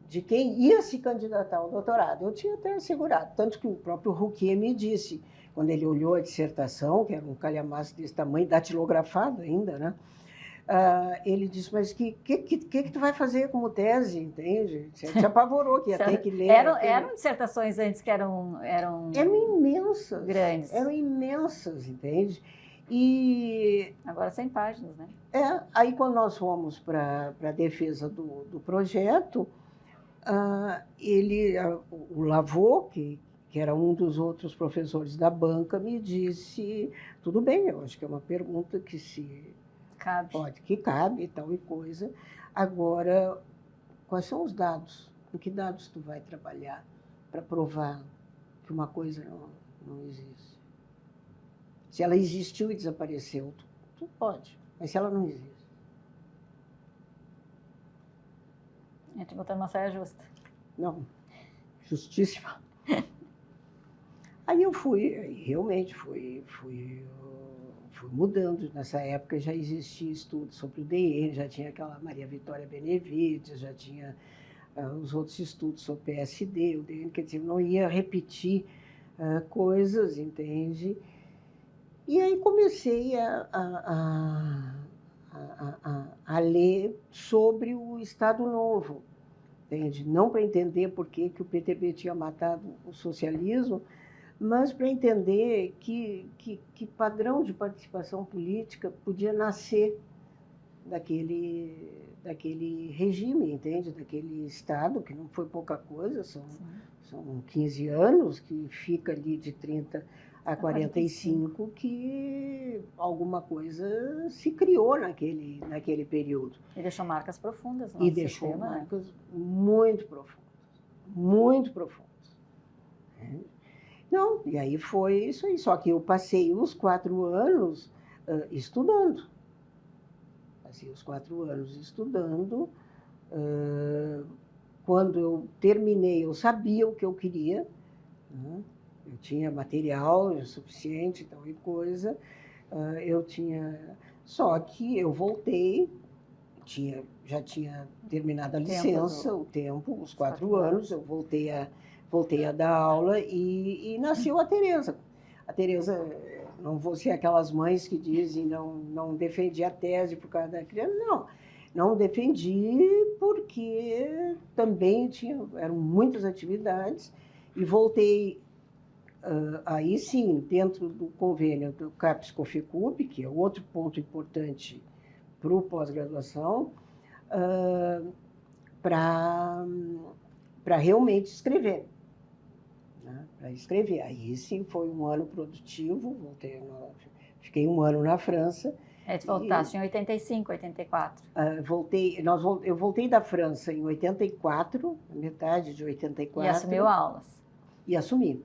de quem ia se candidatar ao doutorado. Eu tinha até assegurado, tanto que o próprio Rouquier me disse, quando ele olhou a dissertação, que era um calhamaço desse tamanho, datilografado ainda, né? Ele disse, mas que tu vai fazer como tese, entende? Você te apavorou que ia ter que ler. Eram dissertações antes que eram imensas. Grandes. Eram imensas, entende? E agora 100 páginas, né? Aí quando nós fomos para a defesa do projeto, o Lavaux, que era um dos outros professores da banca, me disse, tudo bem, eu acho que é uma pergunta que cabe e tal e coisa. Agora, quais são os dados? Com que dados tu vai trabalhar para provar que uma coisa não existe? Se ela existiu e desapareceu, tu pode, mas se ela não existe? A gente botou uma saia justa. Não, justíssima. Aí eu realmente fui mudando. Nessa época já existia estudo sobre o DN, já tinha aquela Maria Vitória Benevides, já tinha os outros estudos sobre o PSD, o DN, quer dizer, não ia repetir coisas, entende? E aí comecei a ler sobre o Estado Novo, entende? Não para entender por que o PTB tinha matado o socialismo, mas para entender que padrão de participação política podia nascer daquele regime, entende? Daquele Estado, que não foi pouca coisa, são 15 anos, que fica ali de 30 a 45, que alguma coisa se criou naquele período. E deixou marcas profundas no nosso sistema. E deixou marcas muito profundas, muito profundas. Não, e aí foi isso aí. Só que eu passei os 4 anos estudando. Passei os 4 anos estudando. Quando eu terminei, eu sabia o que eu queria. Eu tinha material suficiente, tal e coisa. Só que eu voltei, já tinha terminado a licença, os 4 anos, eu voltei a dar aula e nasceu a Tereza. A Tereza, não vou ser aquelas mães que dizem não defendi a tese por causa da criança, não defendi porque também eram muitas atividades e voltei aí sim, dentro do convênio do CAPES-COFECUP, que é outro ponto importante para o pós-graduação, para realmente escrever. Para escrever. Aí sim foi um ano produtivo, fiquei um ano na França. Tu voltaste em 85, 84? Eu voltei da França em 84, metade de 84. E assumiu aulas? E assumi.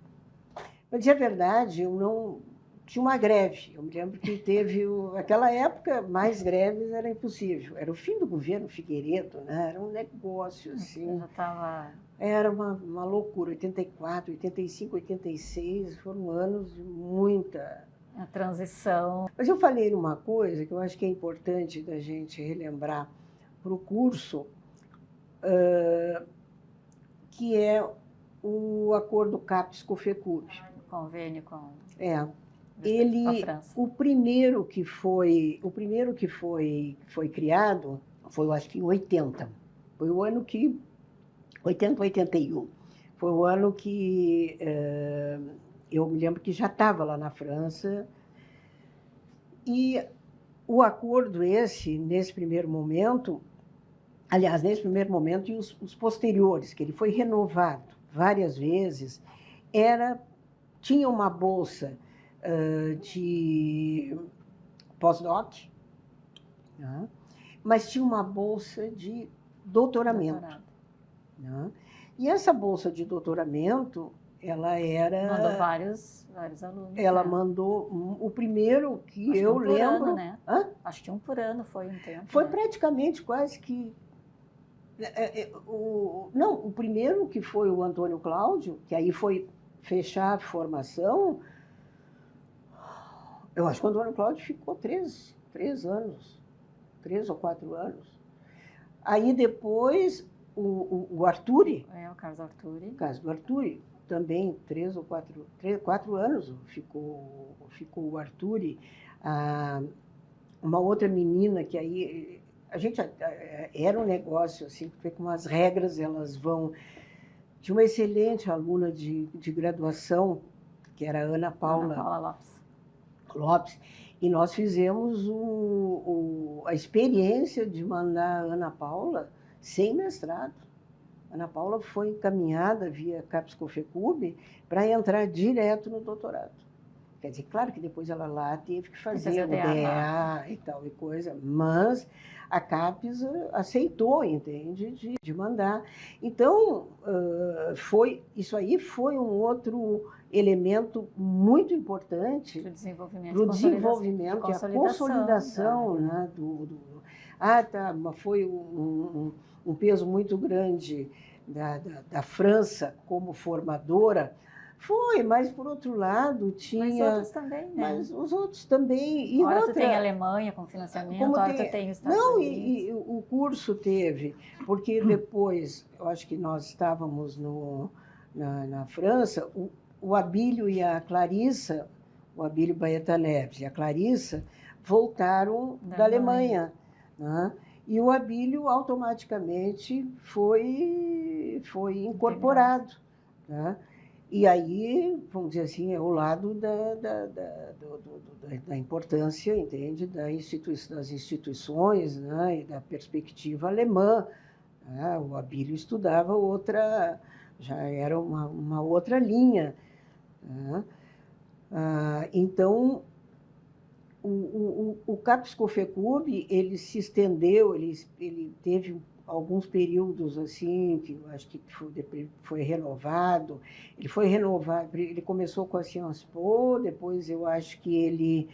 Para dizer a verdade, eu não... Tinha uma greve. Eu me lembro que teve... Aquela época, mais greves era impossível. Era o fim do governo Figueiredo, né? Era um negócio assim. Eu já estava... Era uma loucura. 84, 85, 86 foram anos de muita... A transição. Mas eu falei uma coisa que eu acho que é importante da gente relembrar para o curso, que é o acordo CAPES-COFECUP. Convênio com... com a França. O primeiro que foi criado foi, eu acho que em 80. Foi o ano que... 80, 81. Foi o ano que eu me lembro que já estava lá na França. E o acordo nesse primeiro momento, aliás, nesse primeiro momento e os posteriores, que ele foi renovado várias vezes, tinha uma bolsa de pós-doc, mas tinha uma bolsa de doutoramento. E essa bolsa de doutoramento, ela era... Mandou vários alunos. Ela mandou o primeiro que eu lembro... Ano, né? Acho que um por ano foi um tempo. Foi praticamente quase que... o primeiro que foi o Antônio Cláudio, que aí foi fechar a formação, eu acho que o Antônio Cláudio ficou 3 anos, 3 ou 4 anos. Aí depois... O Arturi. O caso do Arturi. O caso do Arturi, também 4 anos ficou o Arturi. Uma outra menina que aí... Era um negócio assim, porque com as regras elas vão... Tinha uma excelente aluna de graduação, que era a Ana Paula Lopes. E nós fizemos a experiência de mandar a Ana Paula sem mestrado. Ana Paula foi encaminhada via CAPES-COFECUP para entrar direto no doutorado. Quer dizer, claro que depois ela lá teve que fazer o DEA e tal e coisa, mas a CAPES aceitou, entende, de mandar. Então, isso aí foi um outro elemento muito importante para o desenvolvimento e a consolidação, né, foi um peso muito grande da França como formadora. Foi, mas por outro lado tinha... Mas outros também, né? Mas os outros também. E tu tem a Alemanha com financiamento, tu tem os Estados Unidos. E o curso teve, porque depois, eu acho que nós estávamos na França, o Abílio e a Clarissa, o Abílio Baeta Neves e a Clarissa, voltaram da Alemanha. Né? E o Abílio automaticamente foi incorporado. Né? E aí, vamos dizer assim, é o lado da importância, entende, das instituições, né, e da perspectiva alemã. Né? O Abílio estudava outra, já era uma outra linha. Né? Então, o CAPES COFECUB, ele se estendeu, ele teve alguns períodos assim, que eu acho que foi renovado. Ele começou com a Sciences Po, depois eu acho que ele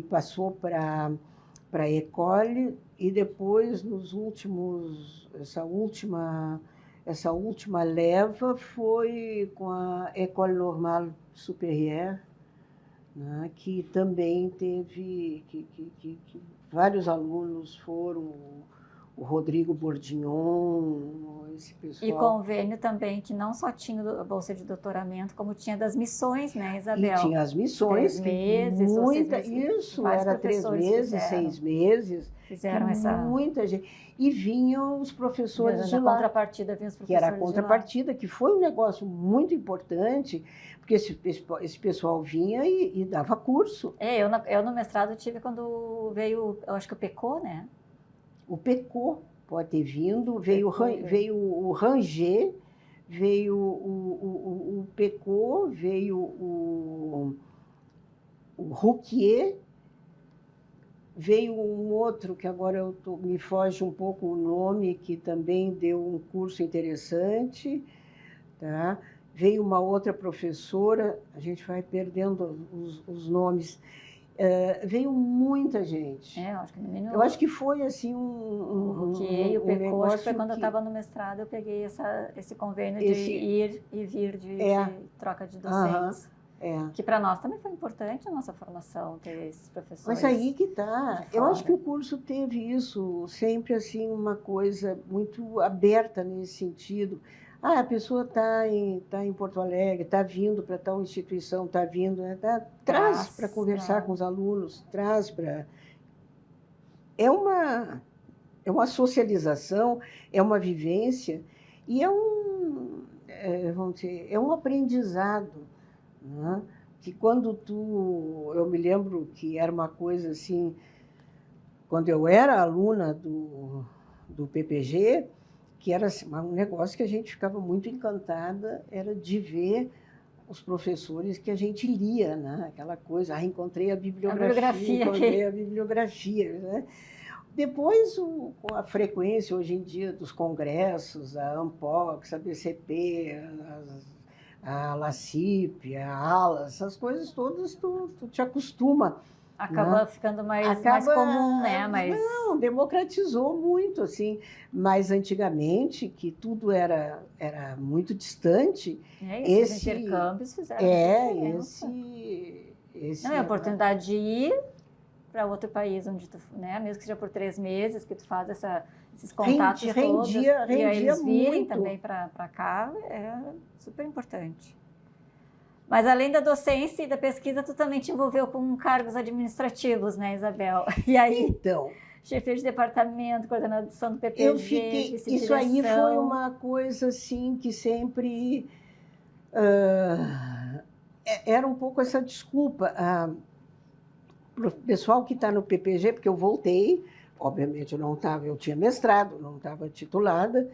passou para a École, e depois, essa última leva foi com a École Normale Supérieure, né, que também teve, que vários alunos foram, o Rodrigo Bordignon, esse pessoal. E convênio também, que não só tinha a bolsa de doutoramento, como tinha das missões, né, Isabel? E tinha as missões. 3 meses, Isso, era 3 meses, 6 meses. Fizeram essa... Muita gente. E vinham os professores de lá. Na contrapartida vinham os professores que era a contrapartida, que foi um negócio muito importante, porque esse pessoal vinha e dava curso. Eu no mestrado tive quando veio, eu acho que o PECO, né? O PECO pode ter vindo, veio o Ranger, veio o PECO, veio o Rouquier, veio um outro, que agora me foge um pouco o nome, que também deu um curso interessante, tá? Veio uma outra professora, a gente vai perdendo os nomes. Veio muita gente. Eu acho que foi assim o PECO, acho que foi quando eu estava no mestrado, eu peguei esse convênio de ir e vir de troca de docentes. Que para nós também foi importante a nossa formação, ter esses professores. Mas aí que tá. Eu acho que o curso teve isso, sempre assim, uma coisa muito aberta nesse sentido. A pessoa está em Porto Alegre, está vindo para tal instituição, está vindo, né? Traz para conversar com os alunos, traz para... É uma socialização, é uma vivência e vamos dizer, é um aprendizado, né? Que quando eu me lembro que era uma coisa assim, quando eu era aluna do PPG, que era assim, um negócio que a gente ficava muito encantada, era de ver os professores que a gente lia, né? Aquela coisa, encontrei a bibliografia, né? Depois, com a frequência, hoje em dia, dos congressos, a ANPOX, a BCP, a LACIP, a ALAS, essas coisas todas, tu te acostuma. Acaba ficando mais comum, né? Não, democratizou muito, assim. Mas antigamente, que tudo era muito distante... esses intercâmbios fizeram diferença. Não, é a oportunidade de ir para outro país, onde tu, né? Mesmo que seja por 3 meses, que tu faz esses contatos todos, e aí eles virem também para cá, é super importante. Mas além da docência e da pesquisa, tu também te envolveu com cargos administrativos, né, Isabel? E aí, então, chefia de departamento, coordenação do PPG, isso aí foi uma coisa assim que sempre era um pouco essa desculpa. O pessoal que está no PPG, porque eu voltei, obviamente eu tinha mestrado, não estava titulada,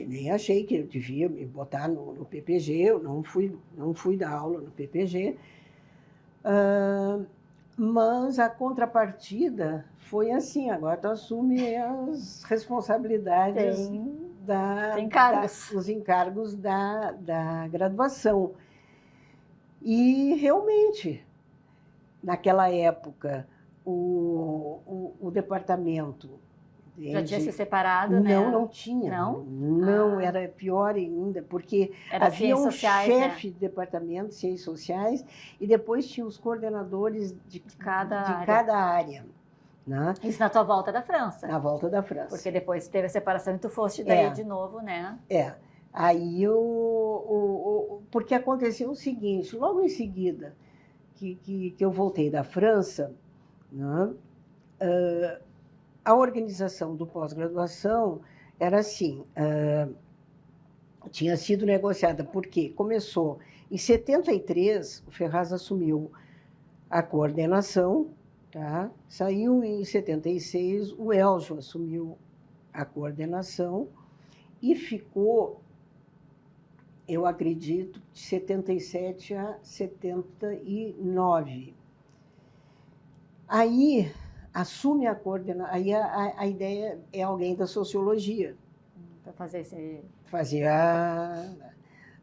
nem achei que eu devia me botar no PPG, eu não fui dar aula no PPG, mas a contrapartida foi assim, agora tu assume as responsabilidades os encargos da graduação. E realmente, naquela época, o departamento... Já tinha se separado, né? Não tinha. Não, era pior ainda, porque havia um chefe de departamento de Ciências Sociais e depois tinha os coordenadores de cada área. Né? Isso na tua volta da França. Na volta da França. Porque depois teve a separação e tu foste daí de novo, né? Aí porque aconteceu o seguinte, logo em seguida que eu voltei da França, né? A organização do pós-graduação era assim, tinha sido negociada, porque começou em 73, o Ferraz assumiu a coordenação, tá? Saiu em 76, o Eljo assumiu a coordenação e ficou, eu acredito, de 77 a 79. Aí assume a coordenação, aí a ideia é alguém da sociologia. Para fazer esse...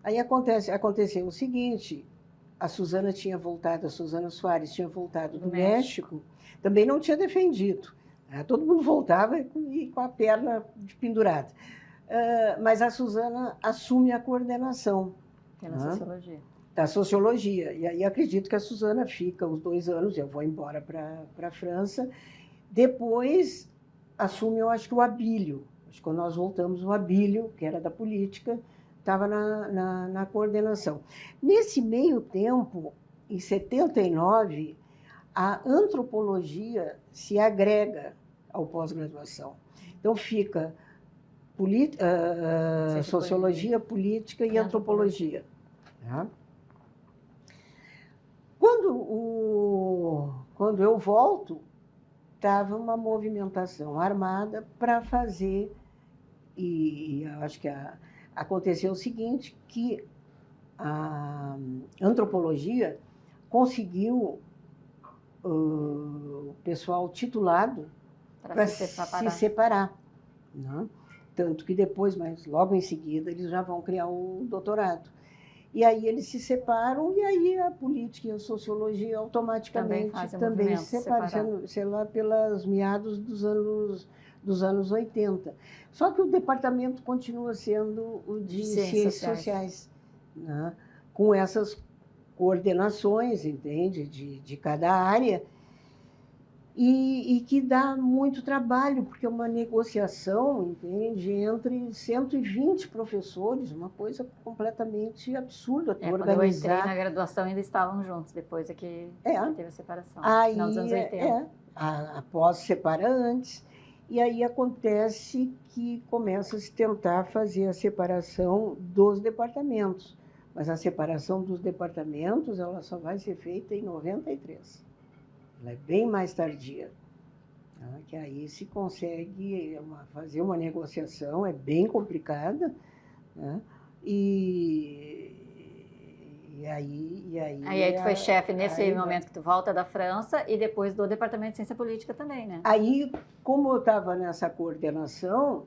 Aí aconteceu o seguinte, a Suzana Soares tinha voltado do México, também não tinha defendido. Todo mundo voltava com a perna pendurada. Mas a Suzana assume a coordenação. Pela sociologia. Da sociologia. E aí acredito que a Suzana fica os 2 anos, eu vou embora para a França. Depois assume, eu acho que o Abílio. Acho que quando nós voltamos, o Abílio, que era da política, estava na coordenação. Nesse meio tempo, em 79, a antropologia se agrega ao pós-graduação. Então fica sociologia, política e antropologia. Tá? Quando eu volto, estava uma movimentação armada para fazer, e eu acho que aconteceu o seguinte, que a antropologia conseguiu o pessoal titulado para se separar. Né? Tanto que depois, mas logo em seguida, eles já vão criar o doutorado. E aí eles se separam, e aí a política e a sociologia automaticamente também se separam, sei lá, pelas meados dos anos 80. Só que o departamento continua sendo o de Ciências Sociais, né? Com essas coordenações, entende, de cada área, e que dá muito trabalho, porque é uma negociação, entende, entre 120 professores, uma coisa completamente absurda. Quando eu entrei na graduação, ainda estavam juntos, depois que teve a separação, aí, final dos anos 80. Após separa antes, e aí acontece que começa a se tentar fazer a separação dos departamentos, mas a separação dos departamentos ela só vai ser feita em 93. Ela é bem mais tardia, tá? Que aí se consegue fazer uma negociação, é bem complicada, né? E aí tu foi chefe nesse momento que tu volta da França e depois do Departamento de Ciência Política também, né? Aí, como eu estava nessa coordenação,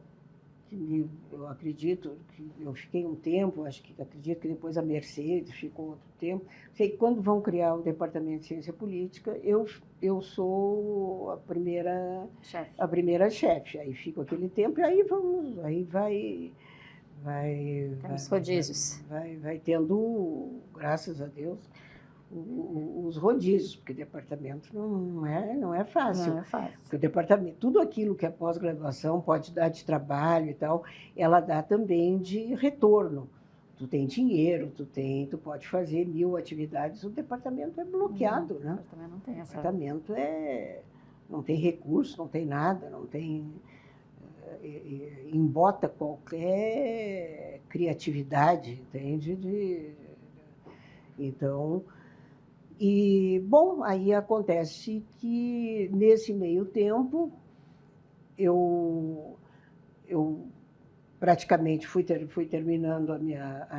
eu acredito que eu fiquei um tempo, acredito que depois a Mercedes ficou outro tempo. Sei que quando vão criar o Departamento de Ciência Política, eu sou a primeira chefe. Aí fico aquele tempo e aí vai Temos rodízios. Vai tendo, graças a Deus, os rodízios, porque departamento não é fácil. Não é fácil. Porque o departamento, tudo aquilo que a pós-graduação pode dar de trabalho e tal, ela dá também de retorno. Tu tem dinheiro, tu pode fazer 1000 atividades, o departamento é bloqueado, né? O departamento não tem essa... O departamento não tem recurso, não tem nada, não tem... embota qualquer criatividade, entende? Então... E, bom, aí acontece que, nesse meio tempo, eu praticamente fui terminando a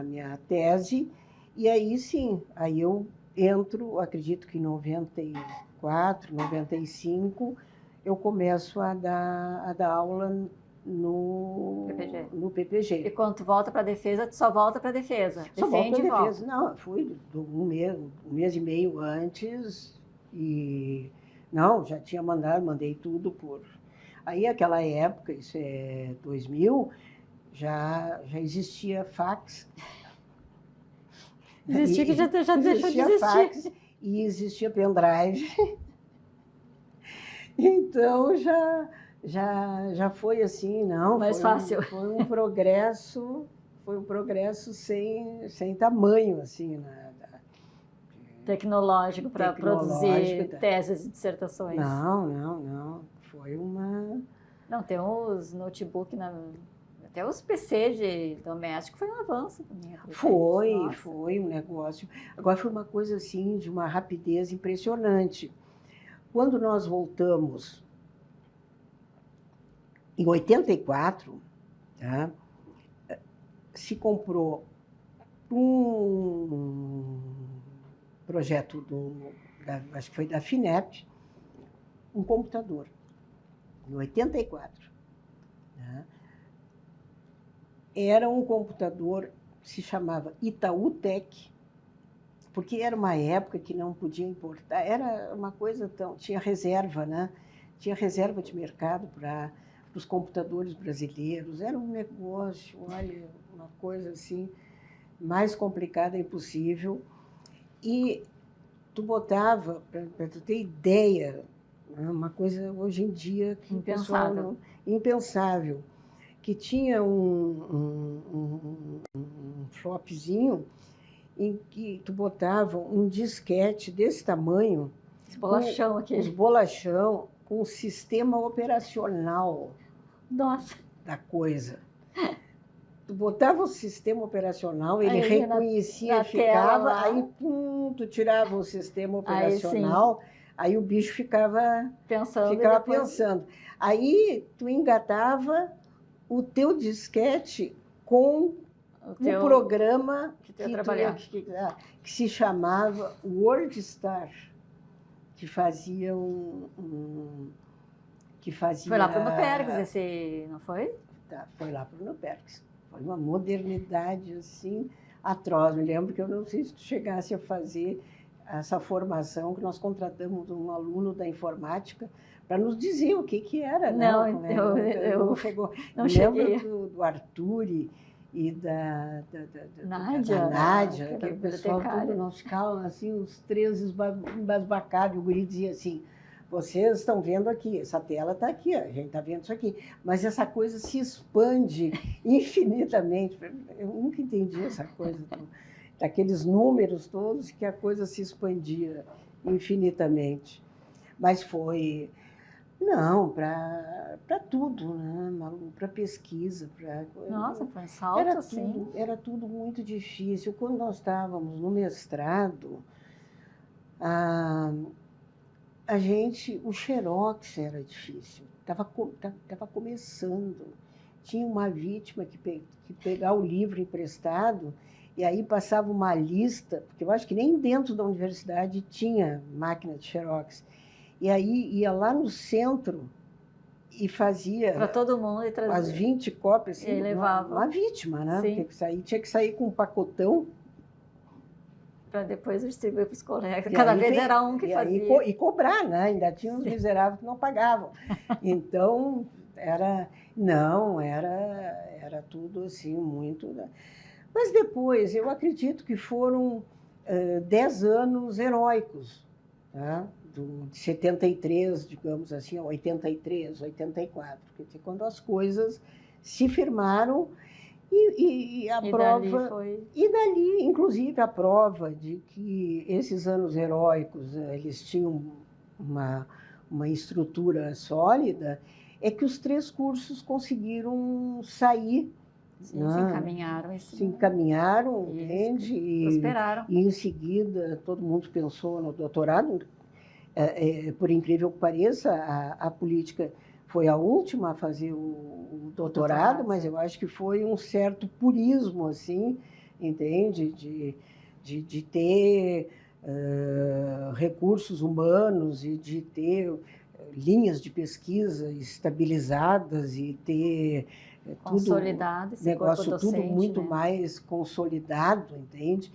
minha tese, e aí sim, aí eu entro, acredito que em 94, 95, eu começo a dar aula no PPG. E quando tu volta para a defesa, tu só volta para a defesa? Só volto para a defesa. Não, fui um mês e meio antes e... Não, já tinha mandei tudo por... Aí, aquela época, isso é 2000, já existia fax. Existia que já deixou de existir. Fax e existia pendrive. Então, já foi assim, não. Mais fácil. Foi um progresso sem tamanho, assim, né? Tecnológico para produzir teses e dissertações. Não. Foi uma... Não, tem os notebooks Até os PC de doméstico foi um avanço também. Foi um negócio. Agora foi uma coisa assim, de uma rapidez impressionante. Quando nós voltamos, em 84, tá, se comprou um projeto acho que foi da FINEP, um computador, em 84. Tá? Era um computador que se chamava Itaú-Tec, porque era uma época que não podia importar, era uma coisa tão... Tinha reserva, né? Tinha reserva de mercado para os computadores brasileiros, era um negócio, olha, uma coisa assim, mais complicada impossível. E tu botava, para tu ter ideia, uma coisa hoje em dia que o pessoal não... Impensável, que tinha um flopzinho em que tu botava um disquete desse tamanho, os bolachão aqui. Os bolachão com o sistema operacional. Nossa. Da coisa. Tu botava o sistema operacional, ele aí, reconhecia, ficava, aí pum, tu tirava o sistema operacional, aí o bicho ficava pensando. Aí tu engatava o teu disquete com o programa que se chamava WordStar, que fazia Foi lá para o Nupergs esse, não foi? Tá, foi lá para o Nupergs. Foi uma modernidade, assim, atroz. Me lembro que eu não sei se tu chegasse a fazer essa formação, que nós contratamos um aluno da informática para nos dizer o que era. Não, eu não cheguei. Lembro do Arthur e da Nádia, que o pessoal todo, nós ficávamos assim, os três embasbacados. O guri dizia assim: vocês estão vendo aqui, essa tela está aqui, a gente está vendo isso aqui, mas essa coisa se expande infinitamente. Eu nunca entendi essa coisa daqueles números todos, que a coisa se expandia infinitamente. Mas foi, não, para tudo, né, Malu? Para pesquisa. Nossa, foi um salto assim. Era tudo muito difícil. Quando nós estávamos no mestrado, o xerox era difícil, estava começando. Tinha uma vítima que pegar o livro emprestado e aí passava uma lista, porque eu acho que nem dentro da universidade tinha máquina de xerox. E aí ia lá no centro e fazia... Para todo mundo e trazia. As 20 cópias, assim, e levava. Uma vítima, né? Sim. Tinha que sair com um pacotão, para depois distribuir para os colegas. Cada vez era um que fazia. E cobrar, né? Ainda tinha uns miseráveis que não pagavam. Então, era tudo assim, muito... Mas depois, eu acredito que foram 10 anos heróicos, tá? De 73, digamos assim, a 83, 84, quando as coisas se firmaram. E a prova... E dali, inclusive, a prova de que esses anos heróicos, eles tinham uma estrutura sólida, é que os 3 cursos conseguiram sair. Sim, né? Se encaminharam, entende? E prosperaram. E em seguida, todo mundo pensou no doutorado. Por incrível que pareça, a política... Foi a última a fazer o doutorado, mas eu acho que foi um certo purismo, assim, entende? De ter recursos humanos e de ter linhas de pesquisa estabilizadas e ter consolidado esse negócio docente, tudo muito, né? Mais consolidado, entende?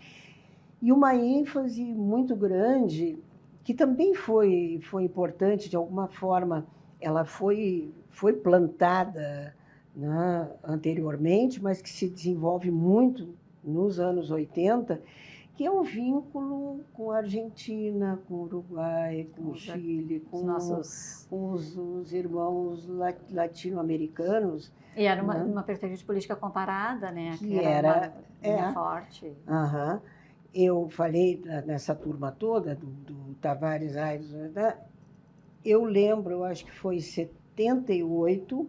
E uma ênfase muito grande, que também foi importante, de alguma forma. Ela foi plantada, né, anteriormente, mas que se desenvolve muito nos anos 80, que é o vínculo com a Argentina, com o Uruguai, com o Chile, com os irmãos latino-americanos. E era uma perspectiva de política comparada, né? Que era uma forte. Eu falei nessa turma toda, do Tavares Aires, né? Eu lembro, eu acho que foi em 78,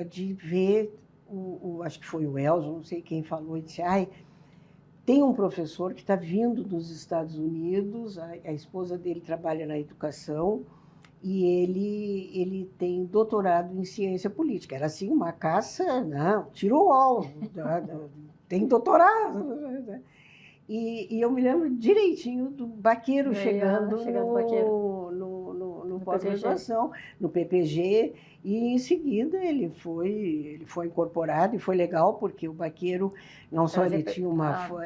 de ver, acho que foi o Elzo, não sei quem falou, e disse, tem um professor que está vindo dos Estados Unidos, a esposa dele trabalha na educação, e ele tem doutorado em ciência política. Era assim, uma caça, não, tirou o alvo, tem doutorado. E eu me lembro direitinho do Baqueiro chegando no pós-graduação, no PPG, e em seguida ele foi incorporado, e foi legal, porque o Baqueiro, não só ele tinha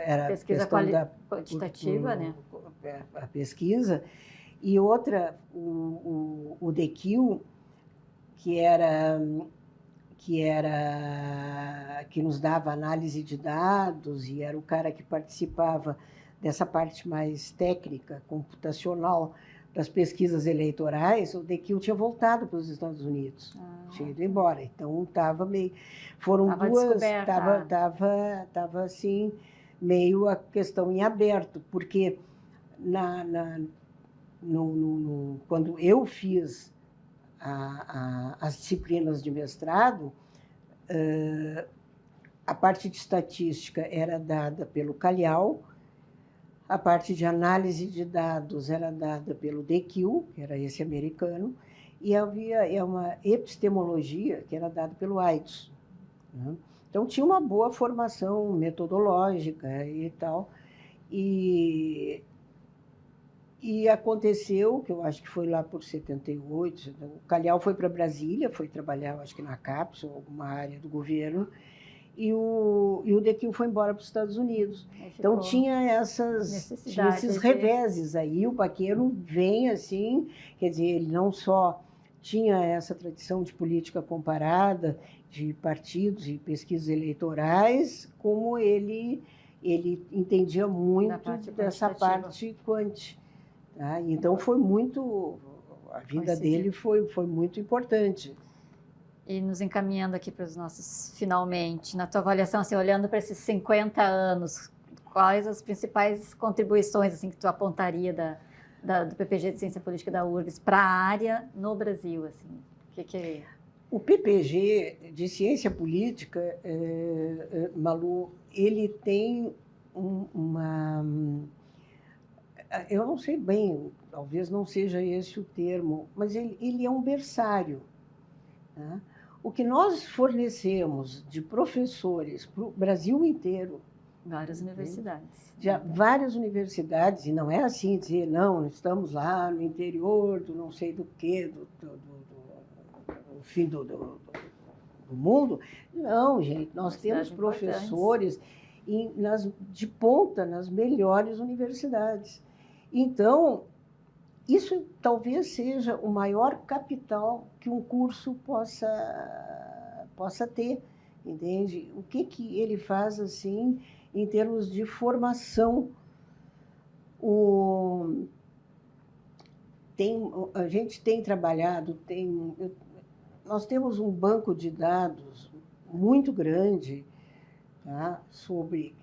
era pesquisa quantitativa, né? A pesquisa, e outra, o DQ, que nos dava análise de dados, e era o cara que participava dessa parte mais técnica, computacional, das pesquisas eleitorais. O DQ tinha voltado para os Estados Unidos, tinha ido embora. Então, estava meio... Estava assim, meio a questão em aberto, porque quando eu fiz as disciplinas de mestrado, a parte de estatística era dada pelo Calhau, a parte de análise de dados era dada pelo DQ, que era esse americano, e havia uma epistemologia que era dada pelo Aidos, né? Então, tinha uma boa formação metodológica e tal, e aconteceu, que eu acho que foi lá por 78, o Calhau foi para Brasília, foi trabalhar, acho que na CAPES, ou alguma área do governo, e o DQ foi embora para os Estados Unidos. Então, tinha esses reveses aí. O Baqueiro vem assim, quer dizer, ele não só tinha essa tradição de política comparada, de partidos e pesquisas eleitorais, como ele entendia muito dessa parte quant. Tá? Então, foi muito... A vinda dele foi muito importante. E nos encaminhando aqui para os nossos finalmente, na tua avaliação, assim, olhando para esses 50 anos, quais as principais contribuições assim, que tu apontaria do PPG de Ciência Política da URGS para a área no Brasil? Assim? O PPG de Ciência Política, Malu, ele tem uma... Eu não sei bem, talvez não seja esse o termo, mas ele é um berçário, né? O que nós fornecemos de professores para o Brasil inteiro... Várias universidades. Várias universidades, e não é assim dizer, não, estamos lá no interior do não sei do quê, do fim do mundo. Não, gente, nós temos professores de ponta nas melhores universidades. Então, isso talvez seja o maior capital que um curso possa ter, entende? O que ele faz, assim, em termos de formação? A gente tem trabalhado, nós temos um banco de dados muito grande, tá, sobre...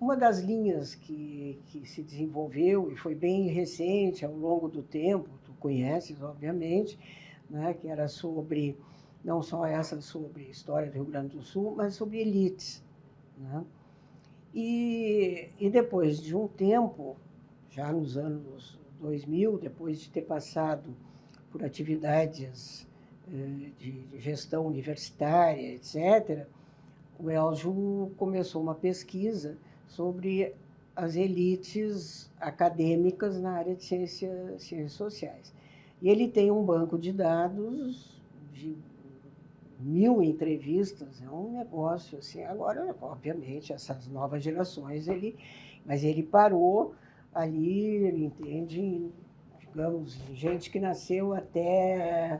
Uma das linhas que se desenvolveu, e foi bem recente, ao longo do tempo, tu conheces, obviamente, né, que era sobre, não só essa sobre a história do Rio Grande do Sul, mas sobre elites, né? E depois de um tempo, já nos anos 2000, depois de ter passado por atividades de gestão universitária, etc., o Elzo começou uma pesquisa sobre as elites acadêmicas na área de ciências sociais. E ele tem um banco de dados de 1000 entrevistas, é um negócio assim. Agora, obviamente, essas novas gerações, mas ele parou ali, ele entende, digamos, gente que nasceu até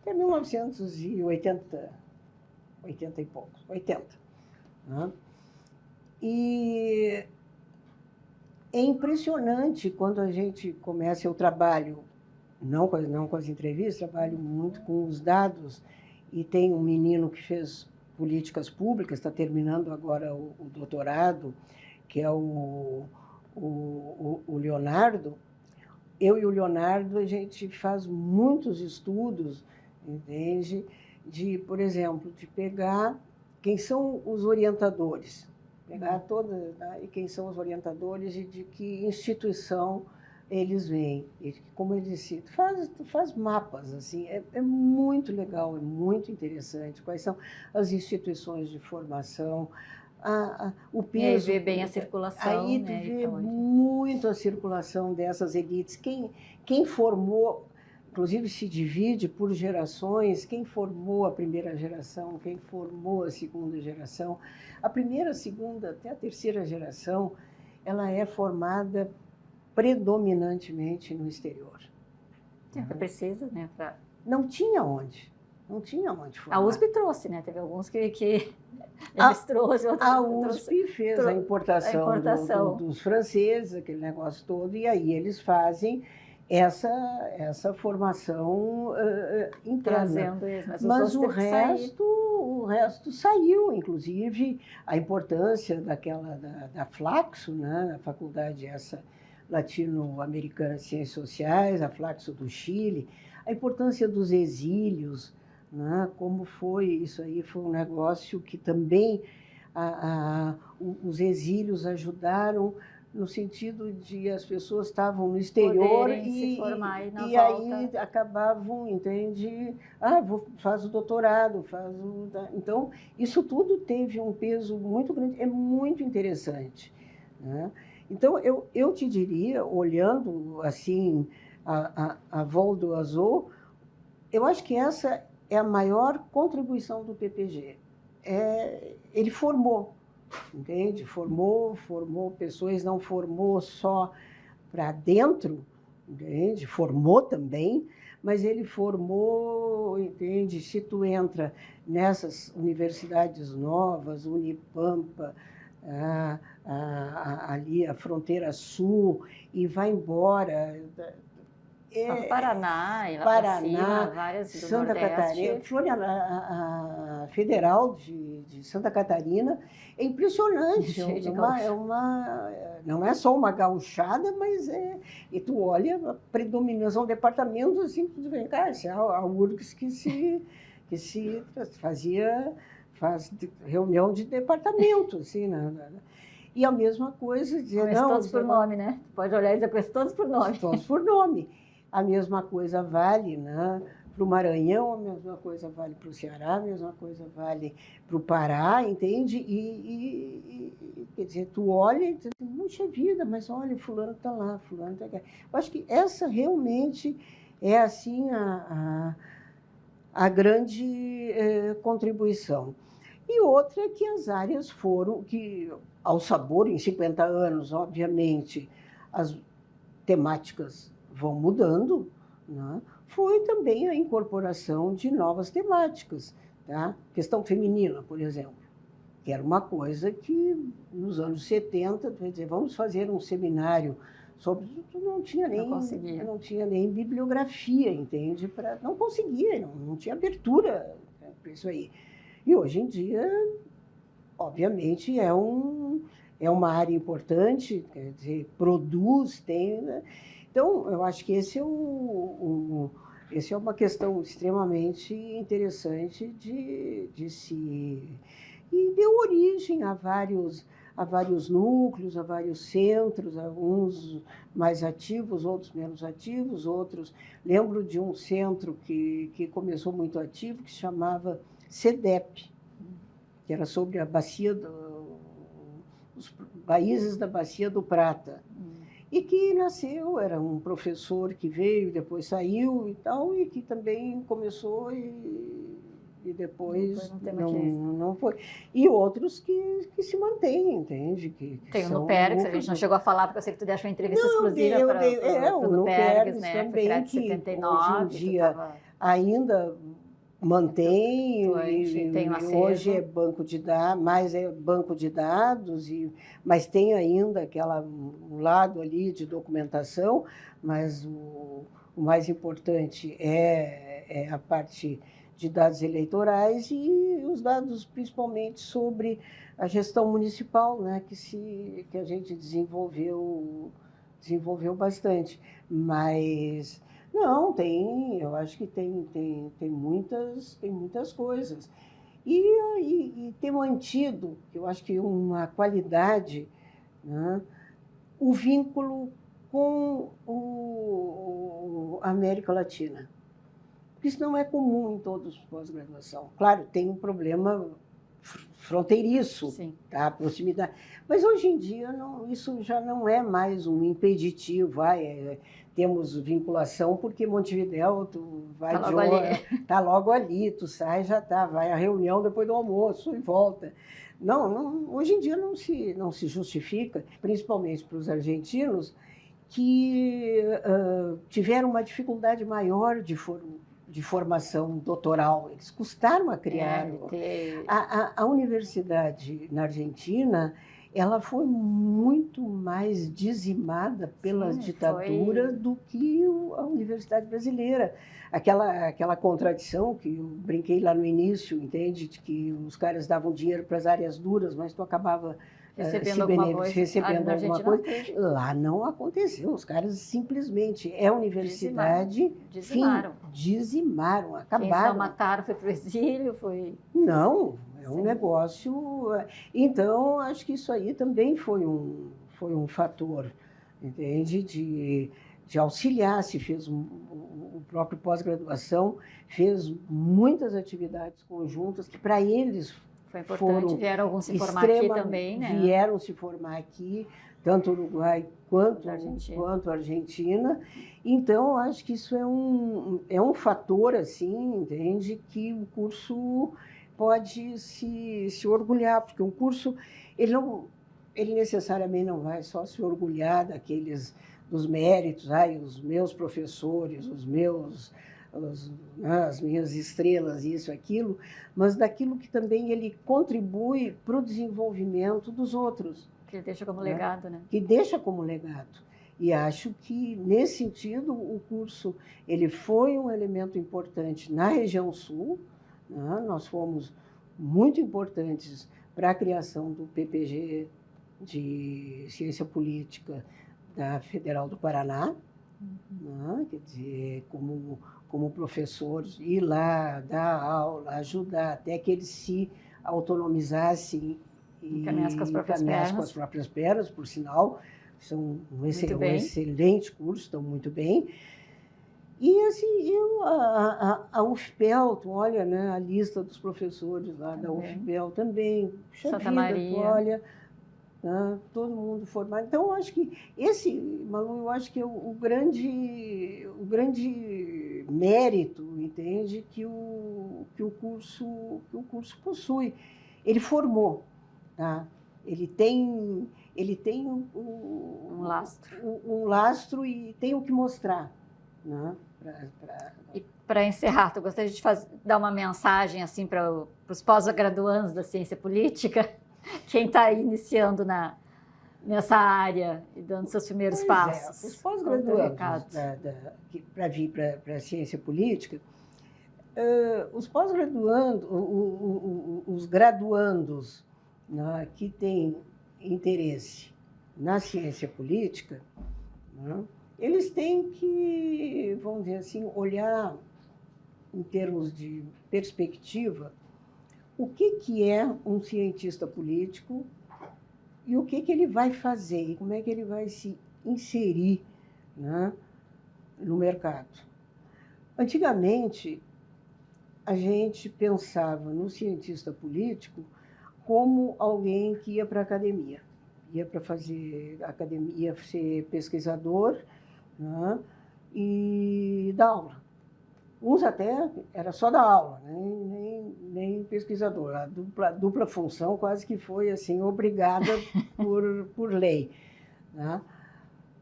1980, 80 e poucos, 80, né? E é impressionante quando a gente começa, eu trabalho, não com as entrevistas, trabalho muito com os dados, e tem um menino que fez políticas públicas, está terminando agora o doutorado, que é o Leonardo. Eu e o Leonardo, a gente faz muitos estudos entende? De, por exemplo, de pegar quem são os orientadores, pegar toda, tá? E quem são os orientadores e de que instituição eles vêm. E como eu disse, tu faz mapas, assim, é muito legal, é muito interessante. Quais são as instituições de formação, o peso. E aí vê bem a circulação. Aí tu vê muito a circulação dessas elites. Quem formou, inclusive se divide por gerações, quem formou a primeira geração, quem formou a segunda geração. A primeira, a segunda, até a terceira geração, ela é formada predominantemente no exterior. Precisa, né? Não tinha onde formar. A USP trouxe, né? Teve alguns que eles trouxeram. A USP fez a importação dos franceses, aquele negócio todo, e aí eles fazem essa formação interna. Trazendo isso, mas o resto saiu, inclusive a importância da Flaxo, né? A faculdade essa latino-americana de ciências sociais, a Flaxo do Chile, a importância dos exílios, né? Como foi isso aí, foi um negócio que também os exílios ajudaram no sentido de as pessoas estavam no exterior se formar e aí acabavam, entende? Faz o doutorado, Então, isso tudo teve um peso muito grande, é muito interessante, né? Então, eu te diria, olhando assim a vol do Azul, eu acho que essa é a maior contribuição do PPG. Ele formou, entende? Formou pessoas, não formou só para dentro, entende? Formou também, mas ele formou, entende? Se tu entra nessas universidades novas, Unipampa, ali a fronteira sul, e vai embora. Paraná, e lá para cima, várias do Santa Nordeste. Catarina, a Federal de Santa Catarina é impressionante. Não é só uma gauchada, mas e tu olha a predominação de departamentos, assim, tu vem cá, a URGS que se faz reunião de departamento, assim, e a mesma coisa, dizer, todos por nome, né? Pode olhar e dizer, conheço todos por nome. Todos por nome. A mesma coisa vale, né, para o Maranhão, a mesma coisa vale para o Ceará, a mesma coisa vale para o Pará, entende? E quer dizer, tu olha e diz, puxa vida, mas olha, fulano está lá, fulano está aqui. Eu acho que essa realmente é, assim, a grande contribuição. E outra é que as áreas foram, que ao sabor, em 50 anos, obviamente, as temáticas vão mudando, né? Foi também a incorporação de novas temáticas, tá? Questão feminina, por exemplo, que era uma coisa que nos anos 70, quer dizer, vamos fazer um seminário sobre, não tinha nem bibliografia, entende? Não conseguia, não tinha abertura para isso aí. E hoje em dia, obviamente, é uma área importante, quer dizer, produz, tem, né? Então, eu acho que esse é uma questão extremamente interessante de se... E deu origem a vários núcleos, a vários centros, alguns mais ativos, outros menos ativos, outros... Lembro de um centro que começou muito ativo, que se chamava CEDEP, que era sobre a bacia os países da Bacia do Prata. E que nasceu, era um professor que veio, depois saiu e tal, e que também começou e depois não foi. E outros que se mantêm, entende? Tem o Nupergs, a gente não chegou a falar, porque eu sei que tu deixou uma entrevista exclusiva para o Nupergs, né? Também, foi que 79, hoje em dia ainda mantém, e hoje é banco de dados, mais é banco de dados, mas tem ainda um lado ali de documentação, mas o mais importante é a parte de dados eleitorais e os dados principalmente sobre a gestão municipal, né, que a gente desenvolveu bastante, mas Não, eu acho que tem muitas coisas. E ter mantido, eu acho que uma qualidade, né, o vínculo com a América Latina. Isso não é comum em todos os pós-graduação. Claro, tem um problema fronteiriço, sim, tá? A proximidade. Mas hoje em dia isso já não é mais um impeditivo. Temos vinculação porque Montevidéu, tu vai tá logo ali. Tá logo ali, tu sai, já tá, vai à reunião depois do almoço e volta. Não, hoje em dia não se justifica, principalmente para os argentinos, que tiveram uma dificuldade maior de formação doutoral. Eles custaram a criar. A universidade na Argentina, ela foi muito mais dizimada pela ditadura do que a universidade brasileira. Aquela contradição que eu brinquei lá no início, entende? De que os caras davam dinheiro para as áreas duras, mas tu acabava recebendo alguma coisa. Lá não aconteceu. Os caras simplesmente, a universidade... Dizimaram, acabaram. Quem não mataram foi para o exílio, foi... Não, é um negócio... Então, acho que isso aí também foi um fator, entende? De auxiliar, se fez o próprio pós-graduação, fez muitas atividades conjuntas que para eles foi importante, vieram alguns se formar aqui também, né? Vieram se formar aqui, tanto Uruguai quanto Argentina. Então, acho que isso é um fator, assim, entende, que o curso pode se orgulhar, porque um curso, ele necessariamente não vai só se orgulhar dos méritos, os meus professores, as minhas estrelas, isso, aquilo, mas daquilo que também ele contribui para o desenvolvimento dos outros. Que ele deixa como legado, né? Que deixa como legado. E acho que, nesse sentido, o curso ele foi um elemento importante na região sul, né? Nós fomos muito importantes para a criação do PPG de Ciência Política da Federal do Paraná, né? Quer dizer, como professores, ir lá, dar aula, ajudar, até que eles se autonomizassem e caminhassem com as próprias pernas, por sinal, são um excelente curso, estão muito bem. E assim, a UFPEL, tu olha, né, a lista dos professores lá da UFPEL também, Santa Maria, olha, né, todo mundo formado. Então, eu acho que Malu, eu acho que é o grande mérito, entende, que o curso possui. Ele formou, tá? Ele tem um lastro e tem o que mostrar, né? E para encerrar, tu gostaria de dar uma mensagem assim para os pós-graduandos da ciência política? Quem está iniciando nessa área e dando seus primeiros passos? Os pós-graduandos, para vir para a ciência política, os pós-graduandos, os graduandos, né, que têm interesse na ciência política, né, eles têm que, vamos dizer assim, olhar em termos de perspectiva o que é um cientista político e o que ele vai fazer, e como é que ele vai se inserir, né, no mercado. Antigamente, a gente pensava no cientista político como alguém que ia para a academia, ia para fazer academia, ia ser pesquisador, né, e dar aula. Uns até era só dar aula, nem pesquisador. A dupla função quase que foi assim obrigada por lei, né?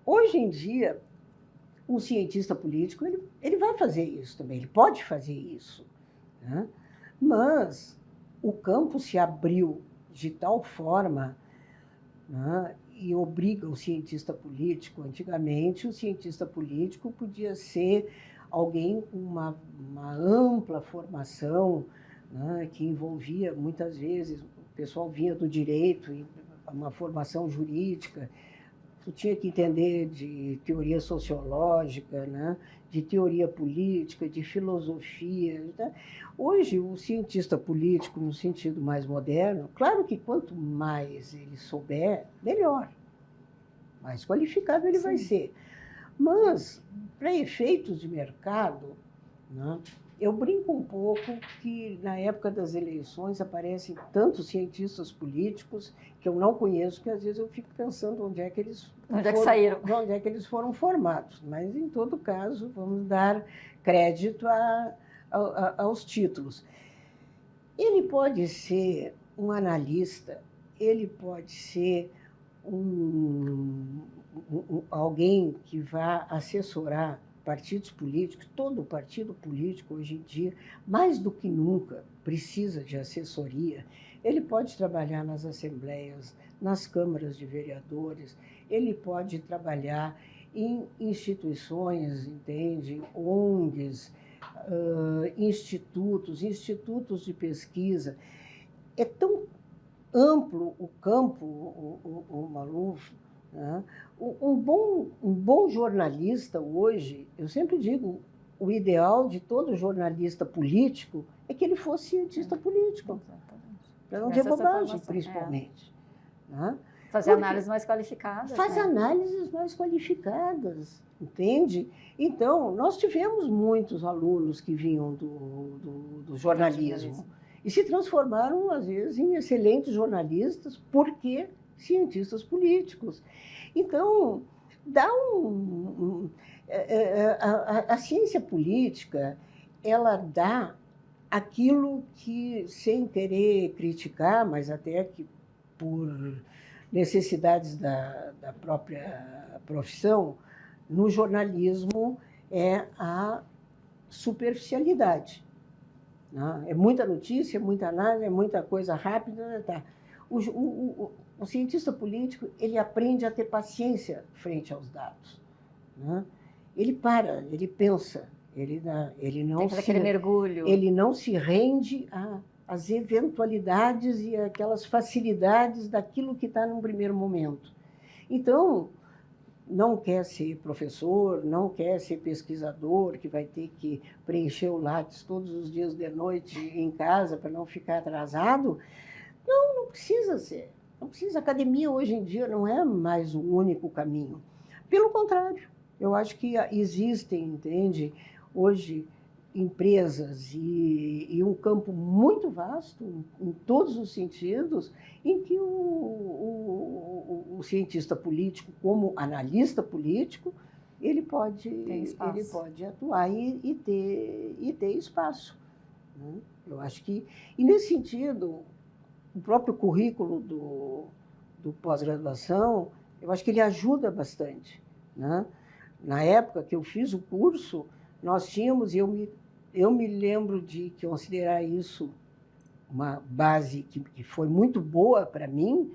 Hoje em dia, um cientista político ele vai fazer isso também, ele pode fazer isso, né? Mas o campo se abriu de tal forma, né, e obriga o cientista político. Antigamente, o cientista político podia ser alguém com uma ampla formação, né, que envolvia, muitas vezes, o pessoal vinha do direito, uma formação jurídica, tu tinha que entender de teoria sociológica, né? De teoria política, de filosofia. Né? Hoje, o cientista político, no sentido mais moderno, claro que quanto mais ele souber, melhor. Mais qualificado ele vai ser. Mas, para efeitos de mercado, né, eu brinco um pouco que, na época das eleições, aparecem tantos cientistas políticos que eu não conheço, que às vezes eu fico pensando onde é que eles saíram. Onde é que eles foram formados. Mas, em todo caso, vamos dar crédito aos títulos. Ele pode ser um analista, ele pode ser alguém que vá assessorar partidos políticos. Todo partido político, hoje em dia, mais do que nunca, precisa de assessoria. Ele pode trabalhar nas assembleias, nas câmaras de vereadores, ele pode trabalhar em instituições, entende? ONGs, institutos de pesquisa. É tão amplo o campo, o Maluf, né? Um bom jornalista hoje, eu sempre digo, o ideal de todo jornalista político é que ele fosse cientista político. Para não ter bobagem, principalmente. Né? Fazer análises mais qualificadas. Fazer análises mais qualificadas, entende? Então, nós tivemos muitos alunos que vinham do jornalismo e se transformaram, às vezes, em excelentes jornalistas, porque cientistas políticos. Então, a ciência política, ela dá aquilo que, sem querer criticar, mas até que por necessidades da própria profissão, no jornalismo é a superficialidade. Né? É muita notícia, muita análise, é muita coisa rápida. Tá. O cientista político, ele aprende a ter paciência frente aos dados. Né? Ele para, ele pensa, ele não aquele mergulho. Ele não se rende às eventualidades e aquelas facilidades daquilo que está num primeiro momento. Então, não quer ser professor, não quer ser pesquisador, que vai ter que preencher o lápis todos os dias de noite em casa para não ficar atrasado. Não precisa ser. Não precisa. A academia, hoje em dia, não é mais o único caminho. Pelo contrário, eu acho que existem, entende, hoje, empresas e um campo muito vasto, em todos os sentidos, em que o cientista político, como analista político, ele pode atuar e ter espaço. Né? Eu acho que, e nesse sentido, o próprio currículo do pós-graduação, eu acho que ele ajuda bastante. Né? Na época que eu fiz o curso, nós tínhamos, eu me lembro de considerar isso uma base que foi muito boa para mim,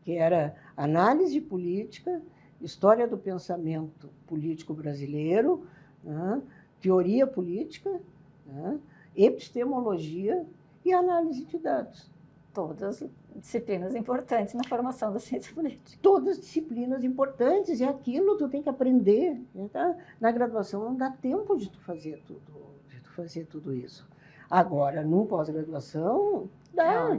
que era análise política, história do pensamento político brasileiro, né? Teoria política, né? Epistemologia e análise de dados. Todas disciplinas importantes na formação da ciência política. Todas disciplinas importantes, e aquilo tu tem que aprender. Tá? Na graduação não dá tempo de tu fazer tudo isso. Agora, no pós-graduação, dá.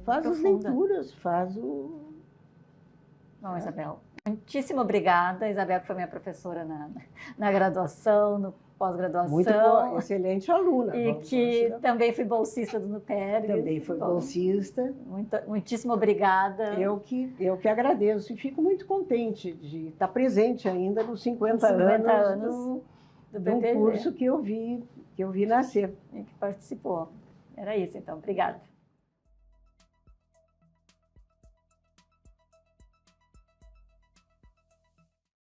Faz as leituras, faz o... Bom, Isabel, muitíssimo obrigada. Isabel, que foi minha professora na graduação, no pós-graduação. Muito boa, excelente aluna. E que também fui bolsista do NUPERGS. Também foi bolsista. Muitíssimo obrigada. Eu que agradeço e fico muito contente de estar presente ainda nos 50 anos do curso que eu vi nascer. E que participou. Era isso, então. Obrigada.